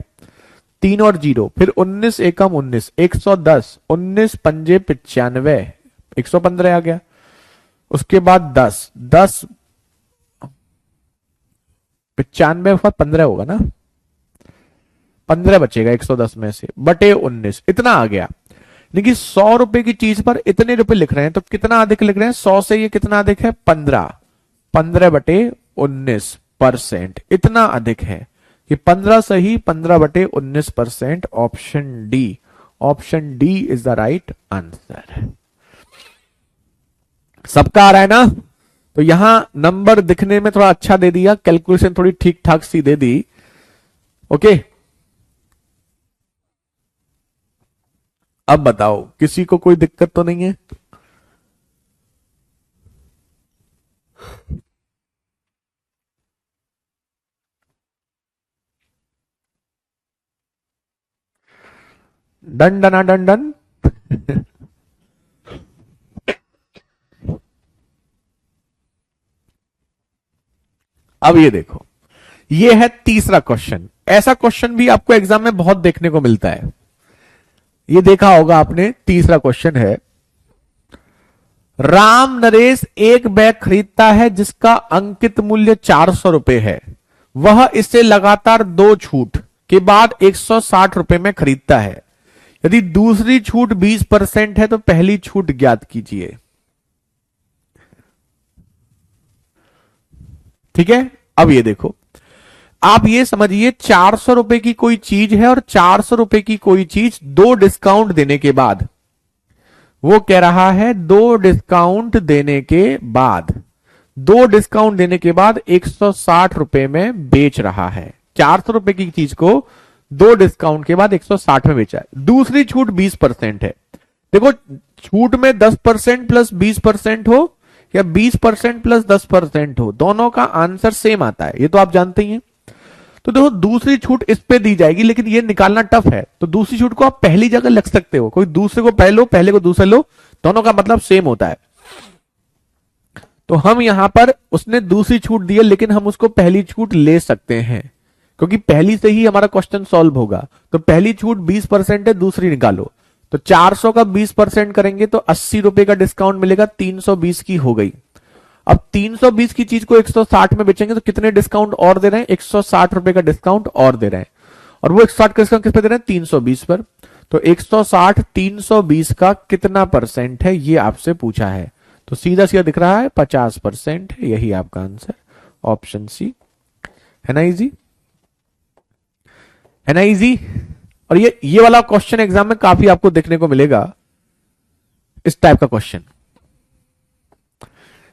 3 और 0, फिर 19 एकम 19, 110, 19 पंजे 95, 115 आ गया। उसके बाद 10, 10 95 15 होगा ना, 15 बचेगा 110 में से बटे 19, इतना आ गया। देखिए 100 रुपए की चीज पर इतने रुपए लिख रहे हैं, तो कितना अधिक लिख रहे हैं, 100 से ये कितना अधिक है, 15, 15 बटे 19%, इतना अधिक है, ये 15 सही, 15 बटे 19%, option D, option D is the right answer. सबका आ रहा है ना, तो यहां नंबर दिखने में थोड़ा अच्छा दे दिया, कैलकुलेशन थोड़ी ठीक ठाक सी दे दी, ओके। अब बताओ किसी को कोई दिक्कत तो नहीं है? डन डना डन डन। अब ये देखो, ये है तीसरा क्वेश्चन, ऐसा क्वेश्चन भी आपको एग्जाम में बहुत देखने को मिलता है, ये देखा होगा आपने। तीसरा क्वेश्चन है, राम नरेश एक बैग खरीदता है जिसका अंकित मूल्य 400 रुपए है, वह इसे लगातार 2 छूट के बाद 160 रुपए में खरीदता है, यदि दूसरी छूट 20% है तो पहली छूट ज्ञात कीजिए। ठीक है, अब ये देखो, आप ये समझिए 400 रुपए की कोई चीज है और 400 रुपए की कोई चीज 2 डिस्काउंट देने के बाद, वो कह रहा है 2 डिस्काउंट देने के बाद, 2 डिस्काउंट देने के बाद 160 रुपए में बेच रहा है। 400 रुपए की चीज को 2 डिस्काउंट के बाद 160 में बेचा है। दूसरी छूट 20% है। देखो छूट में 10% प्लस 20% हो या 20% प्लस 10% हो, दोनों का आंसर सेम आता है, ये तो आप जानते ही हैं। तो देखो दूसरी छूट इस पे दी जाएगी, लेकिन ये निकालना टफ है, तो दूसरी छूट को आप पहली जगह लिख सकते हो, कोई दूसरे को पहले लो, पहले को दूसरे लो, दोनों का मतलब सेम होता है। तो हम यहां पर, उसने दूसरी छूट दी है लेकिन हम उसको पहली छूट ले सकते हैं, क्योंकि पहली से ही हमारा क्वेश्चन सॉल्व होगा। तो पहली छूट 20% है, दूसरी निकालो, तो 400 का 20% करेंगे तो 80 रुपए का डिस्काउंट मिलेगा, 320 की हो गई। अब 320 की चीज को 160 में बेचेंगे तो कितने डिस्काउंट और दे रहे हैं, 160 रुपए का डिस्काउंट और दे रहे हैं, और वो 160 का डिस्काउंट किस पे दे रहे हैं, 320 पर। तो 160 320 का कितना परसेंट है ये आपसे पूछा है, तो सीधा सीधा दिख रहा है 50% है, यही आपका आंसर, ऑप्शन सी। है ना इजी, है ना इजी। और ये वाला क्वेश्चन एग्जाम में काफी आपको देखने को मिलेगा, इस टाइप का क्वेश्चन,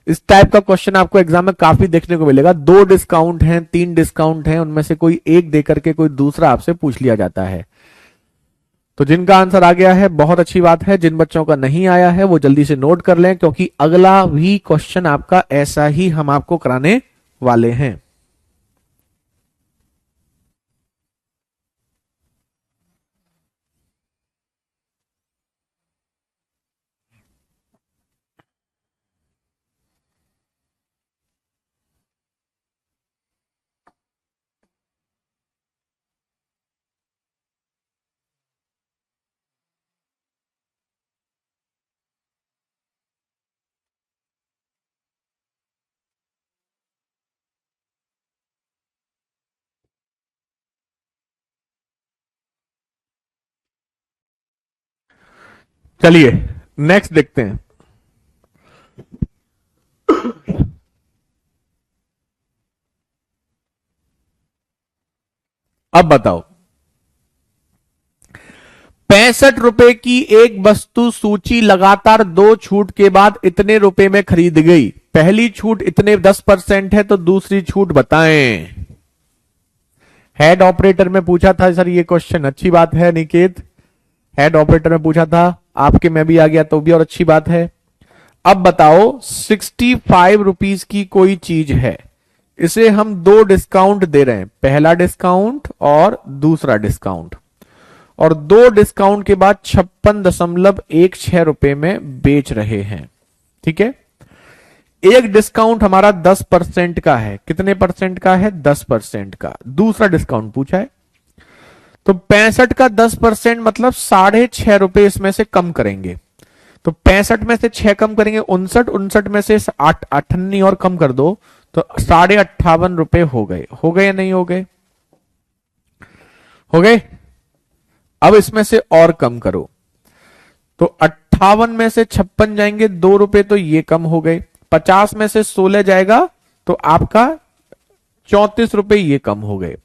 इस टाइप का क्वेश्चन आपको एग्जाम में काफी देखने को मिलेगा। 2 डिस्काउंट हैं, 3 डिस्काउंट हैं, उनमें से कोई एक देकर के कोई दूसरा आपसे पूछ लिया जाता है। तो जिनका आंसर आ गया है बहुत अच्छी बात है, जिन बच्चों का नहीं आया है वो जल्दी से नोट कर लें, क्योंकि अगला भी क्वेश्चन आपका ऐसा ही हम आपको कराने वाले हैं। चलिए नेक्स्ट देखते हैं। अब बताओ, 65 रुपए की एक वस्तु सूची लगातार 2 छूट के बाद इतने रुपए में खरीद गई, पहली छूट इतने 10% है तो दूसरी छूट बताएं। हेड ऑपरेटर में पूछा था सर ये क्वेश्चन, अच्छी बात है निकेत, हेड ऑपरेटर में पूछा था, आपके में भी आ गया तो भी और अच्छी बात है। अब बताओ 65 रुपीज की कोई चीज है, इसे हम दो डिस्काउंट दे रहे हैं, पहला डिस्काउंट और दूसरा डिस्काउंट, और दो डिस्काउंट के बाद 56.16 रुपए में बेच रहे हैं। ठीक है, एक डिस्काउंट हमारा 10% का है, कितने परसेंट का है? 10% का। दूसरा डिस्काउंट पूछा है, तो 65 का 10% मतलब 6.5 रुपए इसमें से कम करेंगे। तो 65 में से 6 कम करेंगे 59, 59 में से 8 और कम कर दो तो 58.5 रुपए हो गए। हो गए या नहीं हो गए? हो गए। अब इसमें से और कम करो, तो 58 में से 56 जाएंगे 2 रुपए, तो ये कम हो गए। 50 में से 16 जाएगा तो आपका 34 रुपए ये कम हो गए।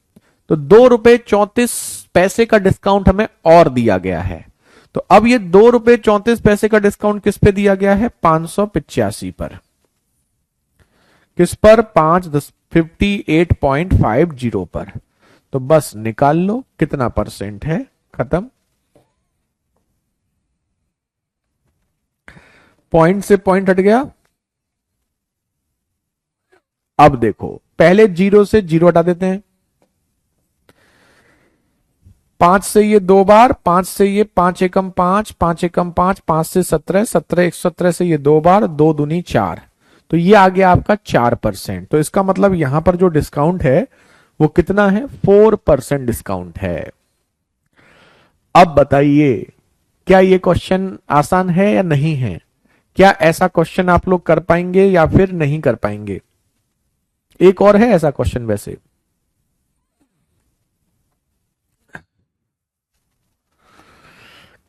तो 2 रुपए 34 पैसे का डिस्काउंट हमें और दिया गया है। तो अब ये 2 रुपए 34 पैसे का डिस्काउंट किस पे दिया गया है? 585 पर। किस पर? 58.50 पर। तो बस निकाल लो कितना परसेंट है, खत्म। पॉइंट से पॉइंट हट गया। अब देखो, पहले 0 से 0 हटा देते हैं, 5 से ये 2 बार, 5 से ये 5 एकम 5, 5 एकम 5, 5 से 17, 17 117 से ये 2 बार, 2 दूनी 4, तो ये आ गया आपका 4%। तो इसका मतलब यहां पर जो डिस्काउंट है वो कितना है? 4% डिस्काउंट है। अब बताइए, क्या ये क्वेश्चन आसान है या नहीं है? क्या ऐसा क्वेश्चन आप लोग कर पाएंगे या फिर नहीं कर पाएंगे? एक और है ऐसा क्वेश्चन वैसे,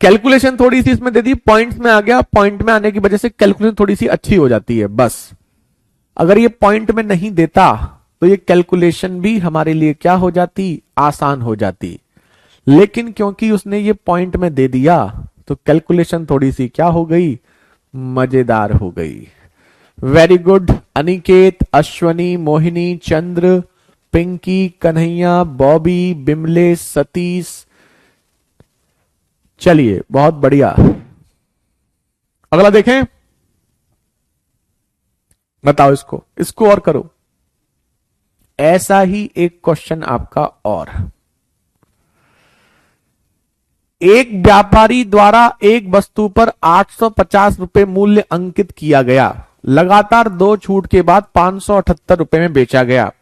कैलकुलेशन थोड़ी सी इसमें दे दी, पॉइंट्स में आ गया, पॉइंट में आने की वजह से कैलकुलेशन थोड़ी सी अच्छी हो जाती है बस। अगर ये पॉइंट में नहीं देता तो ये कैलकुलेशन भी हमारे लिए क्या हो जाती? आसान हो जाती। लेकिन क्योंकि उसने ये पॉइंट में दे दिया तो कैलकुलेशन थोड़ी सी क्या हो गई? मजेदार हो गई। वेरी गुड अनिकेत, अश्वनी, मोहिनी, चंद्र, पिंकी, कन्हैया, बॉबी, बिमले, सतीश। चलिए बहुत बढ़िया। अगला देखें, बताओ इसको, इसको और करो। ऐसा ही एक क्वेश्चन आपका और, एक व्यापारी द्वारा एक वस्तु पर 850 रुपए मूल्य अंकित किया गया, लगातार 2 छूट के बाद 578 रुपए में बेचा गया।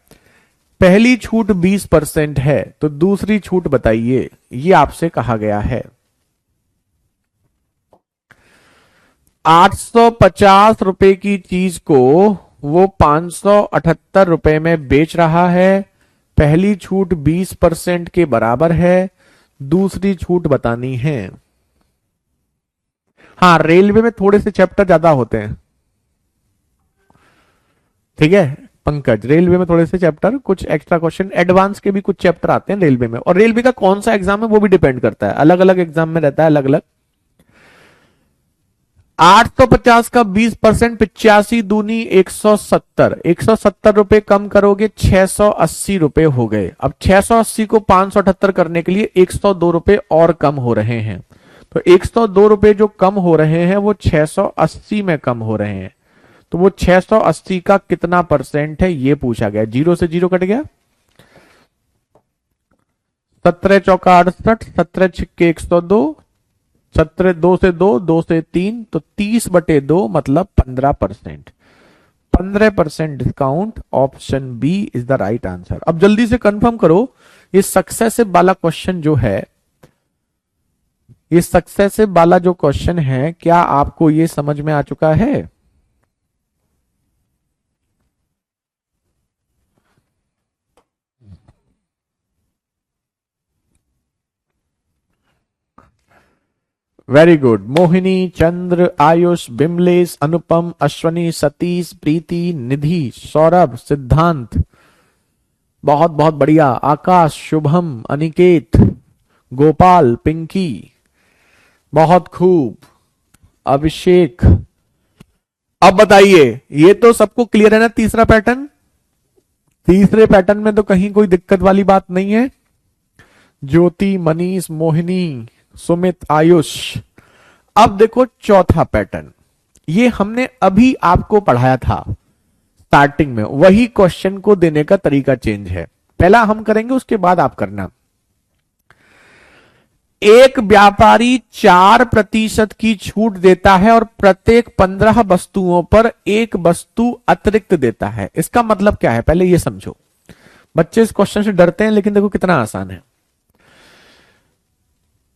पहली छूट 20% है, तो दूसरी छूट बताइए, ये आपसे कहा गया है। 850 रुपए की चीज को वो 578 रुपए में बेच रहा है। पहली छूट 20% के बराबर है, दूसरी छूट बतानी है। हाँ, रेलवे में थोड़े से चैप्टर ज्यादा होते हैं, ठीक है पंकज, रेलवे में थोड़े से चैप्टर, कुछ एक्स्ट्रा क्वेश्चन, एडवांस के भी कुछ चैप्टर आते हैं रेलवे में। और रेलवे का कौन सा एग्जाम है वो भी डिपेंड करता है, अलग अलग एग्जाम में रहता है अलग अलग। 850 का 20%, 85 दूनी 170, 170 रुपए कम करोगे 680 रुपए हो गए। अब 680 को 578 करने के लिए 102 रुपए और कम हो रहे हैं, तो 102 रुपए जो कम हो रहे हैं वो 680 में कम हो रहे हैं। तो वो 680 का कितना परसेंट है ये पूछा गया। 0 से 0 कट गया, 17 चौका 68, 17 छिक्के 102, 17 2 से 2, 2 से 3, तो 30/2 मतलब 15%। 15% discount, option B is the right answer. अब जल्दी से कंफर्म करो, ये सक्सेसिव वाला क्वेश्चन जो है, ये सक्सेसिव वाला जो क्वेश्चन है, क्या आपको ये समझ में आ चुका है? Very good. मोहिनी, चंद्र, आयुष, बिमलेश, अनुपम, अश्वनी, सतीश, प्रीति, निधि, सौरभ, सिद्धांत, बहुत बहुत बढ़िया। आकाश, शुभम, अनिकेत, गोपाल, पिंकी, बहुत खूब। अभिषेक। अब बताइए, ये तो सबको क्लियर है ना? तीसरा पैटर्न, तीसरे पैटर्न में तो कहीं कोई दिक्कत वाली बात नहीं है। ज्योति, मनीष, मोहिनी, सुमित, आयुष। अब देखो चौथा पैटर्न, ये हमने अभी आपको पढ़ाया था स्टार्टिंग में, वही क्वेश्चन को देने का तरीका चेंज है। पहला हम करेंगे, उसके बाद आप करना। एक व्यापारी 4% की छूट देता है और प्रत्येक 15 वस्तुओं पर एक वस्तु अतिरिक्त देता है। इसका मतलब क्या है, पहले ये समझो। बच्चे इस क्वेश्चन से डरते हैं, लेकिन देखो कितना आसान है।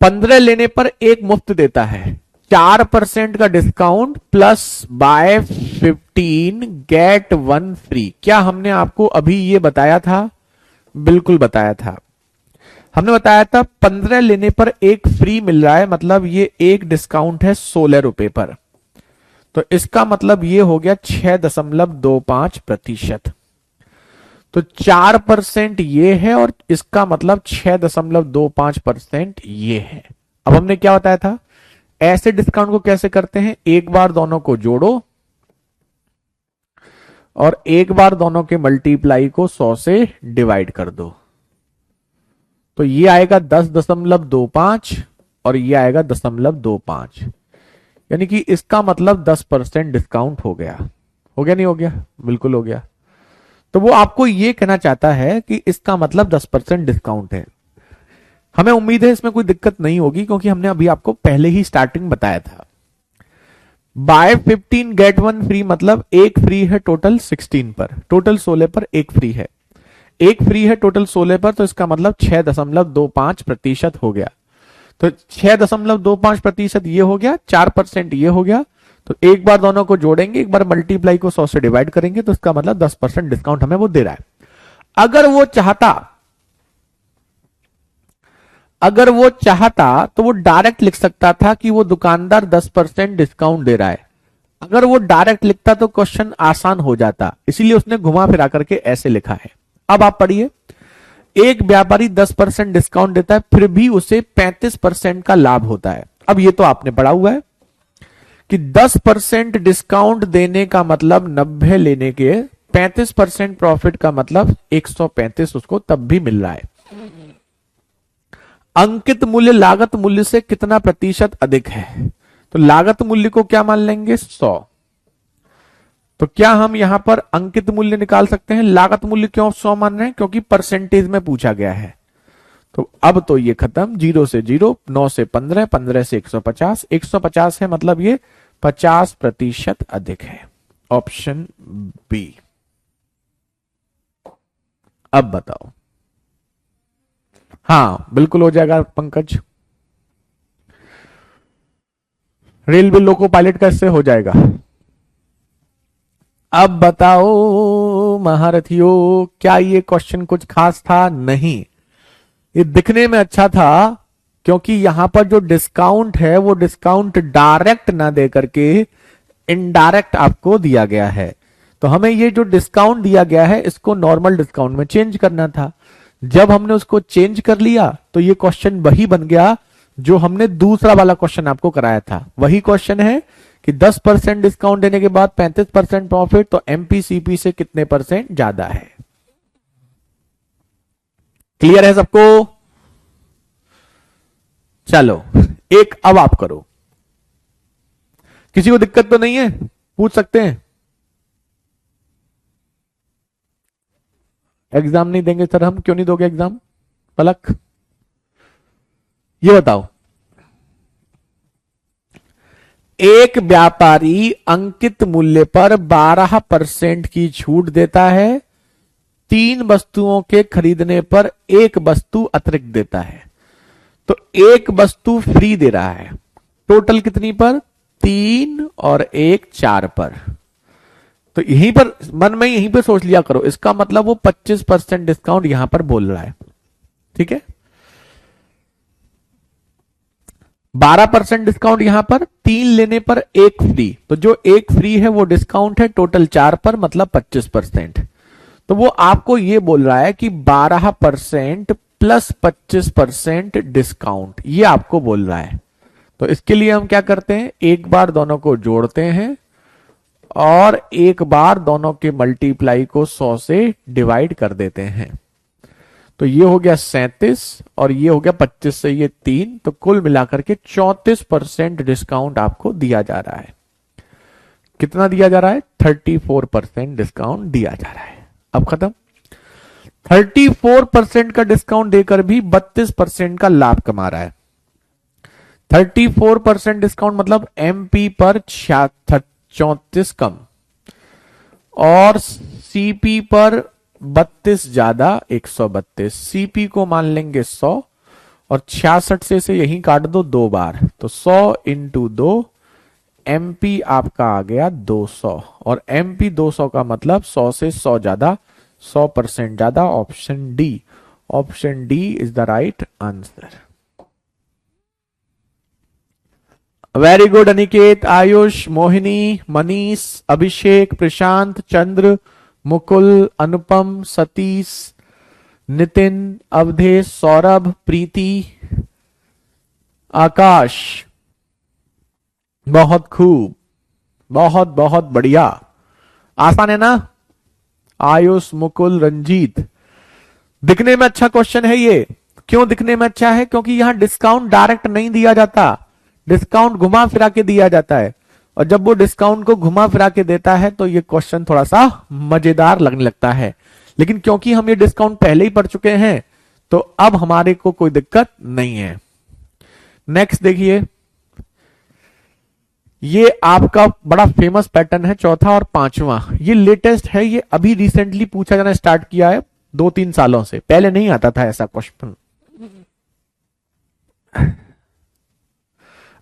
15 लेने पर एक मुफ्त देता है, 4% का discount plus buy 15 get 1 free. क्या हमने आपको अभी ये बताया था? बिल्कुल बताया था। हमने बताया था 15 लेने पर एक फ्री मिल रहा है, मतलब ये एक डिस्काउंट है 16 रुपए पर। तो इसका मतलब ये हो गया 6.25%। तो 4% ये है और इसका मतलब 6.25% ये है। अब हमने क्या बताया था, ऐसे डिस्काउंट को कैसे करते हैं? एक बार दोनों को जोड़ो और एक बार दोनों के मल्टीप्लाई को 100 से डिवाइड कर दो। तो ये आएगा 10.25 और ये आएगा 0.25, यानी कि इसका मतलब 10% डिस्काउंट हो गया। हो गया नहीं हो गया? बिल्कुल हो गया। तो वो आपको ये कहना चाहता है कि इसका मतलब 10% डिस्काउंट है। हमें उम्मीद है इसमें कोई दिक्कत नहीं होगी, क्योंकि हमने अभी आपको पहले ही स्टार्टिंग बताया था। बाय 15 गेट 1 फ्री मतलब एक फ्री है टोटल 16 पर, टोटल 16 पर एक फ्री है। एक फ्री है टोटल 16 पर, तो इसका मतलब 6.25% हो गया। तो 6.25% ये हो गया, 4% ये हो गया। तो एक बार दोनों को जोड़ेंगे, एक बार मल्टीप्लाई को 100 से डिवाइड करेंगे, तो इसका मतलब 10% डिस्काउंट हमें वो दे रहा है। अगर वो चाहता तो वो डायरेक्ट लिख सकता था कि वो दुकानदार 10% डिस्काउंट दे रहा है। अगर वो डायरेक्ट लिखता तो क्वेश्चन आसान हो जाता, इसीलिए उसने घुमा फिरा करके ऐसे लिखा है। अब आप पढ़िए, एक व्यापारी 10% डिस्काउंट देता है, फिर भी उसे 35% का लाभ होता है। अब ये तो आपने पढ़ा हुआ है कि 10% डिस्काउंट देने का मतलब 90 लेने के 35% प्रॉफिट का मतलब 135 उसको तब भी मिल रहा है। अंकित मूल्य लागत मूल्य से कितना प्रतिशत अधिक है? तो लागत मूल्य को क्या मान लेंगे? 100। तो क्या हम यहां पर अंकित मूल्य निकाल सकते हैं? लागत मूल्य क्यों 100 मान रहे हैं? क्योंकि परसेंटेज में पूछा गया है। तो अब तो ये खत्म, 0 से 0, 9 से 15, 15 से 150, 150 है मतलब ये 50% अधिक है। Option B. अब बताओ। हाँ बिल्कुल हो जाएगा पंकज। रेलवे लोको पायलट कैसे हो जाएगा? अब बताओ महारथियों, क्या ये क्वेश्चन कुछ खास था? नहीं, ये दिखने में अच्छा था, क्योंकि यहां पर जो डिस्काउंट है वो डिस्काउंट डायरेक्ट ना दे करके इनडायरेक्ट आपको दिया गया है। तो हमें ये जो डिस्काउंट दिया गया है इसको नॉर्मल डिस्काउंट में चेंज करना था। जब हमने उसको चेंज कर लिया तो ये क्वेश्चन वही बन गया जो हमने दूसरा वाला क्वेश्चन आपको कराया था। वही क्वेश्चन है कि 10% डिस्काउंट देने के बाद 35% प्रॉफिट, तो एमपीसीपी से कितने परसेंट ज्यादा है? क्लियर है सबको? चलो एक अब आप करो। किसी को दिक्कत तो नहीं है? पूछ सकते हैं। एग्जाम नहीं देंगे सर हम? क्यों नहीं दोगे एग्जाम? पलक ये बताओ। एक व्यापारी अंकित मूल्य पर 12% की छूट देता है, 3 वस्तुओं के खरीदने पर एक वस्तु अतिरिक्त देता है। तो एक वस्तु फ्री दे रहा है, टोटल कितनी पर? 3 और 1 4 पर। तो यहीं पर मन में यहीं पर सोच लिया करो, इसका मतलब वो 25% डिस्काउंट यहां पर बोल रहा है। ठीक है, 12% डिस्काउंट यहां पर, 3 लेने पर एक फ्री। तो जो एक फ्री है वो डिस्काउंट है टोटल 4 पर, मतलब 25%। तो वो आपको ये बोल रहा है कि 12% प्लस 25% डिस्काउंट, ये आपको बोल रहा है। तो इसके लिए हम क्या करते हैं, एक बार दोनों को जोड़ते हैं और एक बार दोनों के मल्टीप्लाई को 100 से डिवाइड कर देते हैं। तो ये हो गया 37 और ये हो गया 25 से ये 3, तो कुल मिलाकर के 34% डिस्काउंट आपको दिया जा रहा है। कितना दिया जा रहा है? 34% डिस्काउंट दिया जा रहा है। अब खत्म। 34% का डिस्काउंट देकर भी 32% का लाभ कमा रहा है। 34% डिस्काउंट मतलब एमपी पर 34 कम और सीपी पर 32 ज्यादा 132। सीपी को मान लेंगे 100 और 66 से यही काट दो 2 बार, तो 100 इंटू 2, एमपी आपका आ गया 200 और एमपी 200 का मतलब 100 से 100 ज्यादा 100% ज्यादा। Option D, option D is the right answer. Very good Aniket, Ayush, Mohini, Manish, Abhishek, Prashant, Chandra, Mukul, Anupam, Satish, Nitin, Avdhesh, Saurabh, Preeti, Aakash. बहुत खूब, बहुत बहुत बढ़िया। आसान है ना? आयुष, मुकुल, रंजीत। दिखने में अच्छा क्वेश्चन है ये। क्यों दिखने में अच्छा है? क्योंकि यहां डिस्काउंट डायरेक्ट नहीं दिया जाता, डिस्काउंट घुमा फिरा के दिया जाता है। और जब वो डिस्काउंट को घुमा फिरा के देता है तो ये क्वेश्चन थोड़ा सा मजेदार लगने लगता है। लेकिन क्योंकि हम ये डिस्काउंट पहले ही पढ़ चुके हैं तो अब हमारे को कोई दिक्कत नहीं है। नेक्स्ट देखिए, ये आपका बड़ा फेमस पैटर्न है, चौथा और पांचवा। ये लेटेस्ट है, ये अभी रिसेंटली पूछा जाना स्टार्ट किया है, 2-3 सालों से। पहले नहीं आता था ऐसा क्वेश्चन।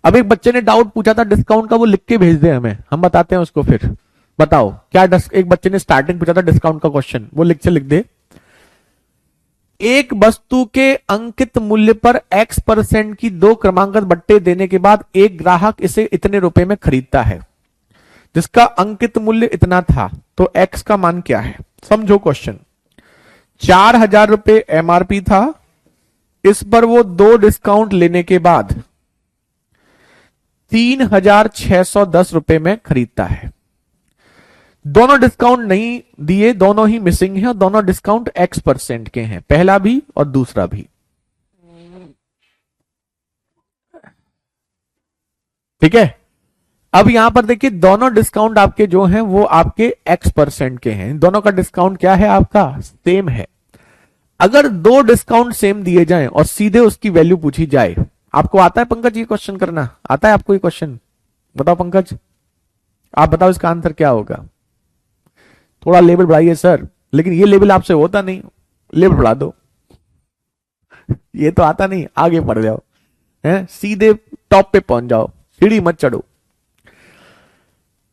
अब एक बच्चे ने डाउट पूछा था डिस्काउंट का, वो लिख के भेज दे हमें, हम बताते हैं उसको। फिर बताओ क्या एक बच्चे ने स्टार्टिंग पूछा था डिस्काउंट का क्वेश्चन, वो लिख दे। एक वस्तु के अंकित मूल्य पर X% की 2 क्रमांकित बट्टे देने के बाद एक ग्राहक इसे इतने रुपए में खरीदता है, जिसका अंकित मूल्य इतना था, तो X का मान क्या है? समझो क्वेश्चन। 4000 रुपए MRP था, इस पर वो 2 डिस्काउंट लेने के बाद 3610 रुपए में खरीदता है। दोनों डिस्काउंट नहीं दिए, दोनों ही मिसिंग हैं और दोनों डिस्काउंट X% के हैं, पहला भी और दूसरा भी। ठीक है। अब यहां पर देखिए, दोनों डिस्काउंट आपके जो हैं वो आपके X% के हैं। दोनों का डिस्काउंट क्या है? आपका सेम है। अगर 2 डिस्काउंट सेम दिए जाएं और सीधे उसकी वैल्यू पूछी जाए, आपको आता है पंकज ये क्वेश्चन करना? आता है आपको ये क्वेश्चन? बताओ पंकज, आप बताओ इसका आंसर क्या होगा? थोड़ा लेवल बढ़ाइए सर। लेकिन ये लेवल आपसे होता नहीं, लेवल बढ़ा दो। ये तो आता नहीं, आगे बढ़ जाओ, हैं? सीधे टॉप पे पहुंच जाओ, सीढ़ी मत चढ़ो।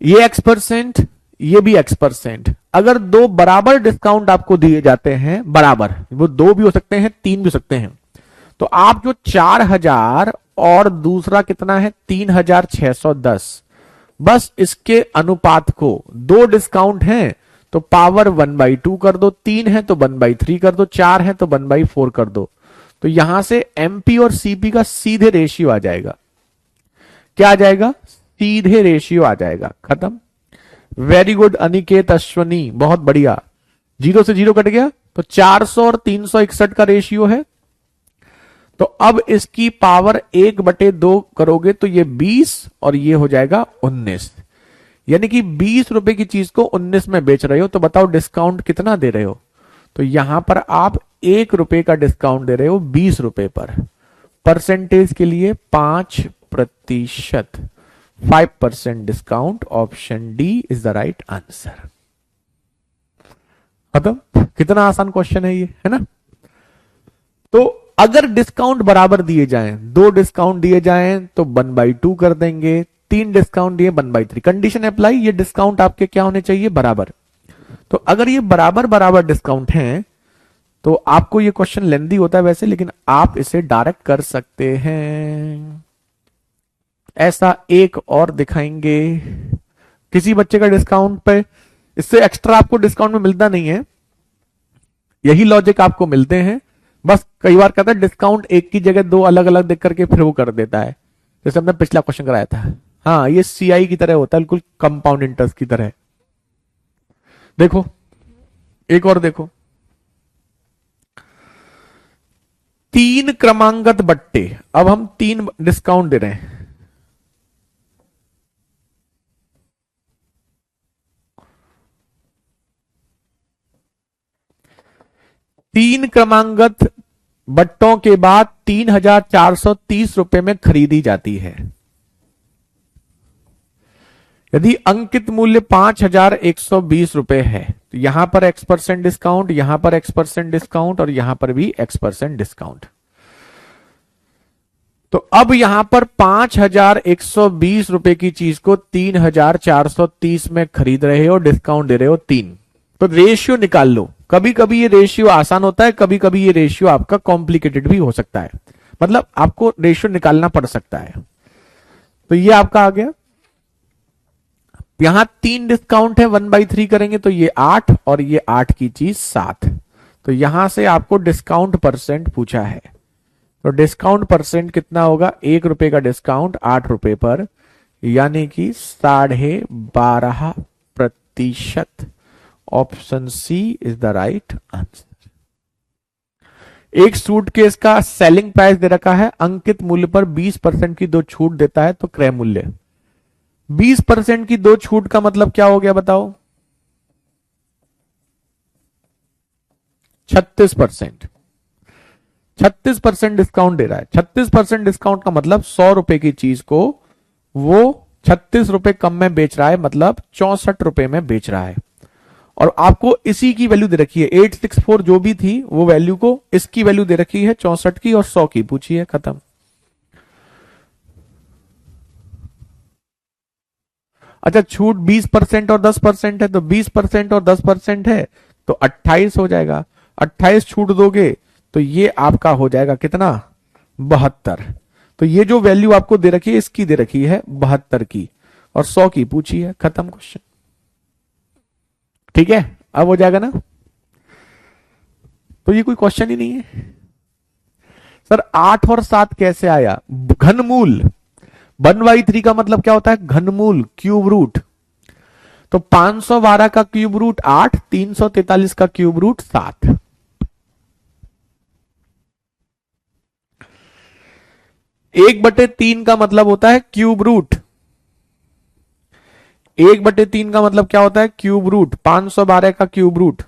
ये X%, ये भी X%। अगर 2 बराबर डिस्काउंट आपको दिए जाते हैं, बराबर, वो 2 भी हो सकते हैं 3 भी हो सकते हैं, तो आप जो 4000 और दूसरा कितना है 3610, बस इसके अनुपात को, 2 डिस्काउंट हैं तो पावर 1/2 कर दो, 3 है तो 1/3 कर दो, 4 है तो 1/4 कर दो। तो यहां से एमपी और सीपी का सीधे रेशियो आ जाएगा। क्या आ जाएगा? सीधे रेशियो आ जाएगा। खत्म। वेरी गुड अनिकेत, अश्वनी, बहुत बढ़िया। 0 से 0 कट गया, तो 400 और 361 का रेशियो है। तो अब इसकी पावर 1/2 करोगे तो ये 20 और ये हो जाएगा 19। यानी कि 20 रुपए की चीज को 19 में बेच रहे हो, तो बताओ डिस्काउंट कितना दे रहे हो? तो यहां पर आप 1 रुपए का डिस्काउंट दे रहे हो 20 रुपए पर। परसेंटेज के लिए 5%, 5% discount. Option D is the right answer. खत्म। कितना आसान क्वेश्चन है ये, है ना? तो अगर डिस्काउंट बराबर दिए जाएं, 2 डिस्काउंट दिए जाएं तो 1/2 कर देंगे, 3 डिस्काउंट दिए 1/3। कंडीशन अप्लाई, ये डिस्काउंट आपके क्या होने चाहिए? बराबर। तो अगर ये बराबर बराबर डिस्काउंट हैं तो आपको ये क्वेश्चन लेंदी होता है वैसे, लेकिन आप इसे डायरेक्ट कर सकते हैं। ऐसा एक और दिखाएंगे। किसी बच्चे का डिस्काउंट पे, इससे एक्स्ट्रा आपको डिस्काउंट में मिलता नहीं है, यही लॉजिक आपको मिलते हैं। बस कई बार कहता है डिस्काउंट एक की जगह 2 अलग अलग देख करके फिर वो कर देता है, जैसे हमने पिछला क्वेश्चन कराया था। हाँ, ये सीआई की तरह होता है, बिल्कुल कंपाउंड इंटरेस्ट की तरह। देखो एक और देखो, 3 क्रमांगत बट्टे, अब हम 3 डिस्काउंट दे रहे हैं। तीन क्रमांगत बट्टों के बाद 3,430 रुपए में खरीदी जाती है। यदि अंकित मूल्य 5,120 रुपए है तो यहां पर X% डिस्काउंट, यहां पर X% डिस्काउंट और यहां पर भी X% डिस्काउंट। तो अब यहां पर 5,120 रुपए की चीज को 3,430 में खरीद रहे हो, डिस्काउंट दे रहे हो 3, तो रेशियो निकाल लो। कभी कभी ये रेशियो आसान होता है, कभी कभी ये रेशियो आपका कॉम्प्लिकेटेड भी हो सकता है, मतलब आपको रेशियो निकालना पड़ सकता है। तो ये आपका आ गया, यहां 3 डिस्काउंट है, 1/3 करेंगे तो ये 8 और ये 8 की चीज 7। तो यहां से आपको डिस्काउंट परसेंट पूछा है, तो डिस्काउंट परसेंट कितना होगा, 1 रुपए का डिस्काउंट 8 रुपए पर, यानी कि 12.5%। Option C is the right answer. एक सूटकेस का सेलिंग प्राइस दे रखा है, अंकित मूल्य पर 20% की 2 छूट देता है, तो क्रय मूल्य 20% की 2 छूट का मतलब क्या हो गया बताओ, 36%। 36% डिस्काउंट दे रहा है। 36% डिस्काउंट का मतलब 100 रुपए की चीज को वो 36 रुपए कम में बेच रहा है, मतलब 64 रुपए में बेच रहा है। और आपको इसी की वैल्यू दे रखी है, 864 जो भी थी वो वैल्यू को इसकी वैल्यू दे रखी है 64 की, और 100 की पूछी है, खत्म। अच्छा, छूट 20% और 10% है, तो 20% और 10% है तो 28 हो जाएगा। 28 छूट दोगे तो ये आपका हो जाएगा कितना, 72। तो ये जो वैल्यू आपको दे रखी है इसकी दे रखी है 72 की, और 100 की पूछी है, खत्म क्वेश्चन। ठीक है, अब हो जाएगा ना। तो ये कोई क्वेश्चन ही नहीं है सर। 8 और 7 कैसे आया, घनमूल 1/3 का मतलब क्या होता है, घनमूल, क्यूब रूट। तो 512 का क्यूब रूट 8, 343 का क्यूब रूट 7। 1/3 का मतलब होता है क्यूब रूट, 1/3 का मतलब क्या होता है, क्यूब रूट। 512 का क्यूब रूट,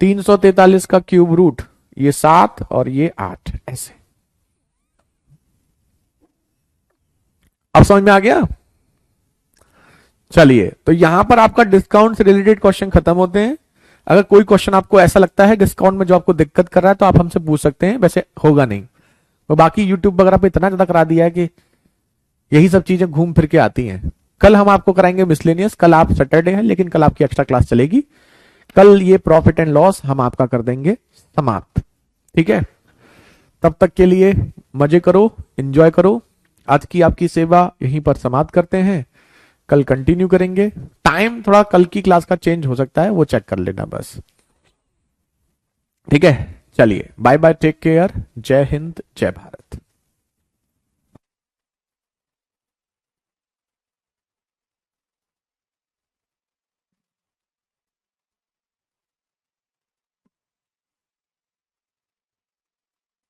343 का क्यूब रूट, ये 7 और ये 8, ऐसे। अब समझ में आ गया। चलिए, तो यहां पर आपका डिस्काउंट से रिलेटेड क्वेश्चन खत्म होते हैं। अगर कोई क्वेश्चन आपको ऐसा लगता है डिस्काउंट में जो आपको दिक्कत कर रहा है तो आप हमसे पूछ सकते हैं, वैसे होगा नहीं। तो बाकी यूट्यूब वगैरह पे इतना ज्यादा करा दिया है कि यही सब चीजें घूम फिर के आती हैं। कल हम आपको कराएंगे मिसलेनियस, कल आप सैटरडे है लेकिन कल आपकी एक्स्ट्रा क्लास चलेगी। कल ये प्रॉफिट एंड लॉस हम आपका कर देंगे समाप्त, ठीक है। तब तक के लिए मजे करो, एंजॉय करो। आज की आपकी सेवा यहीं पर समाप्त करते हैं, कल कंटिन्यू करेंगे। टाइम थोड़ा कल की क्लास का चेंज हो सकता है, वो चेक कर लेना बस, ठीक है। चलिए, बाय बाय, टेक केयर, जय हिंद, जय भारत।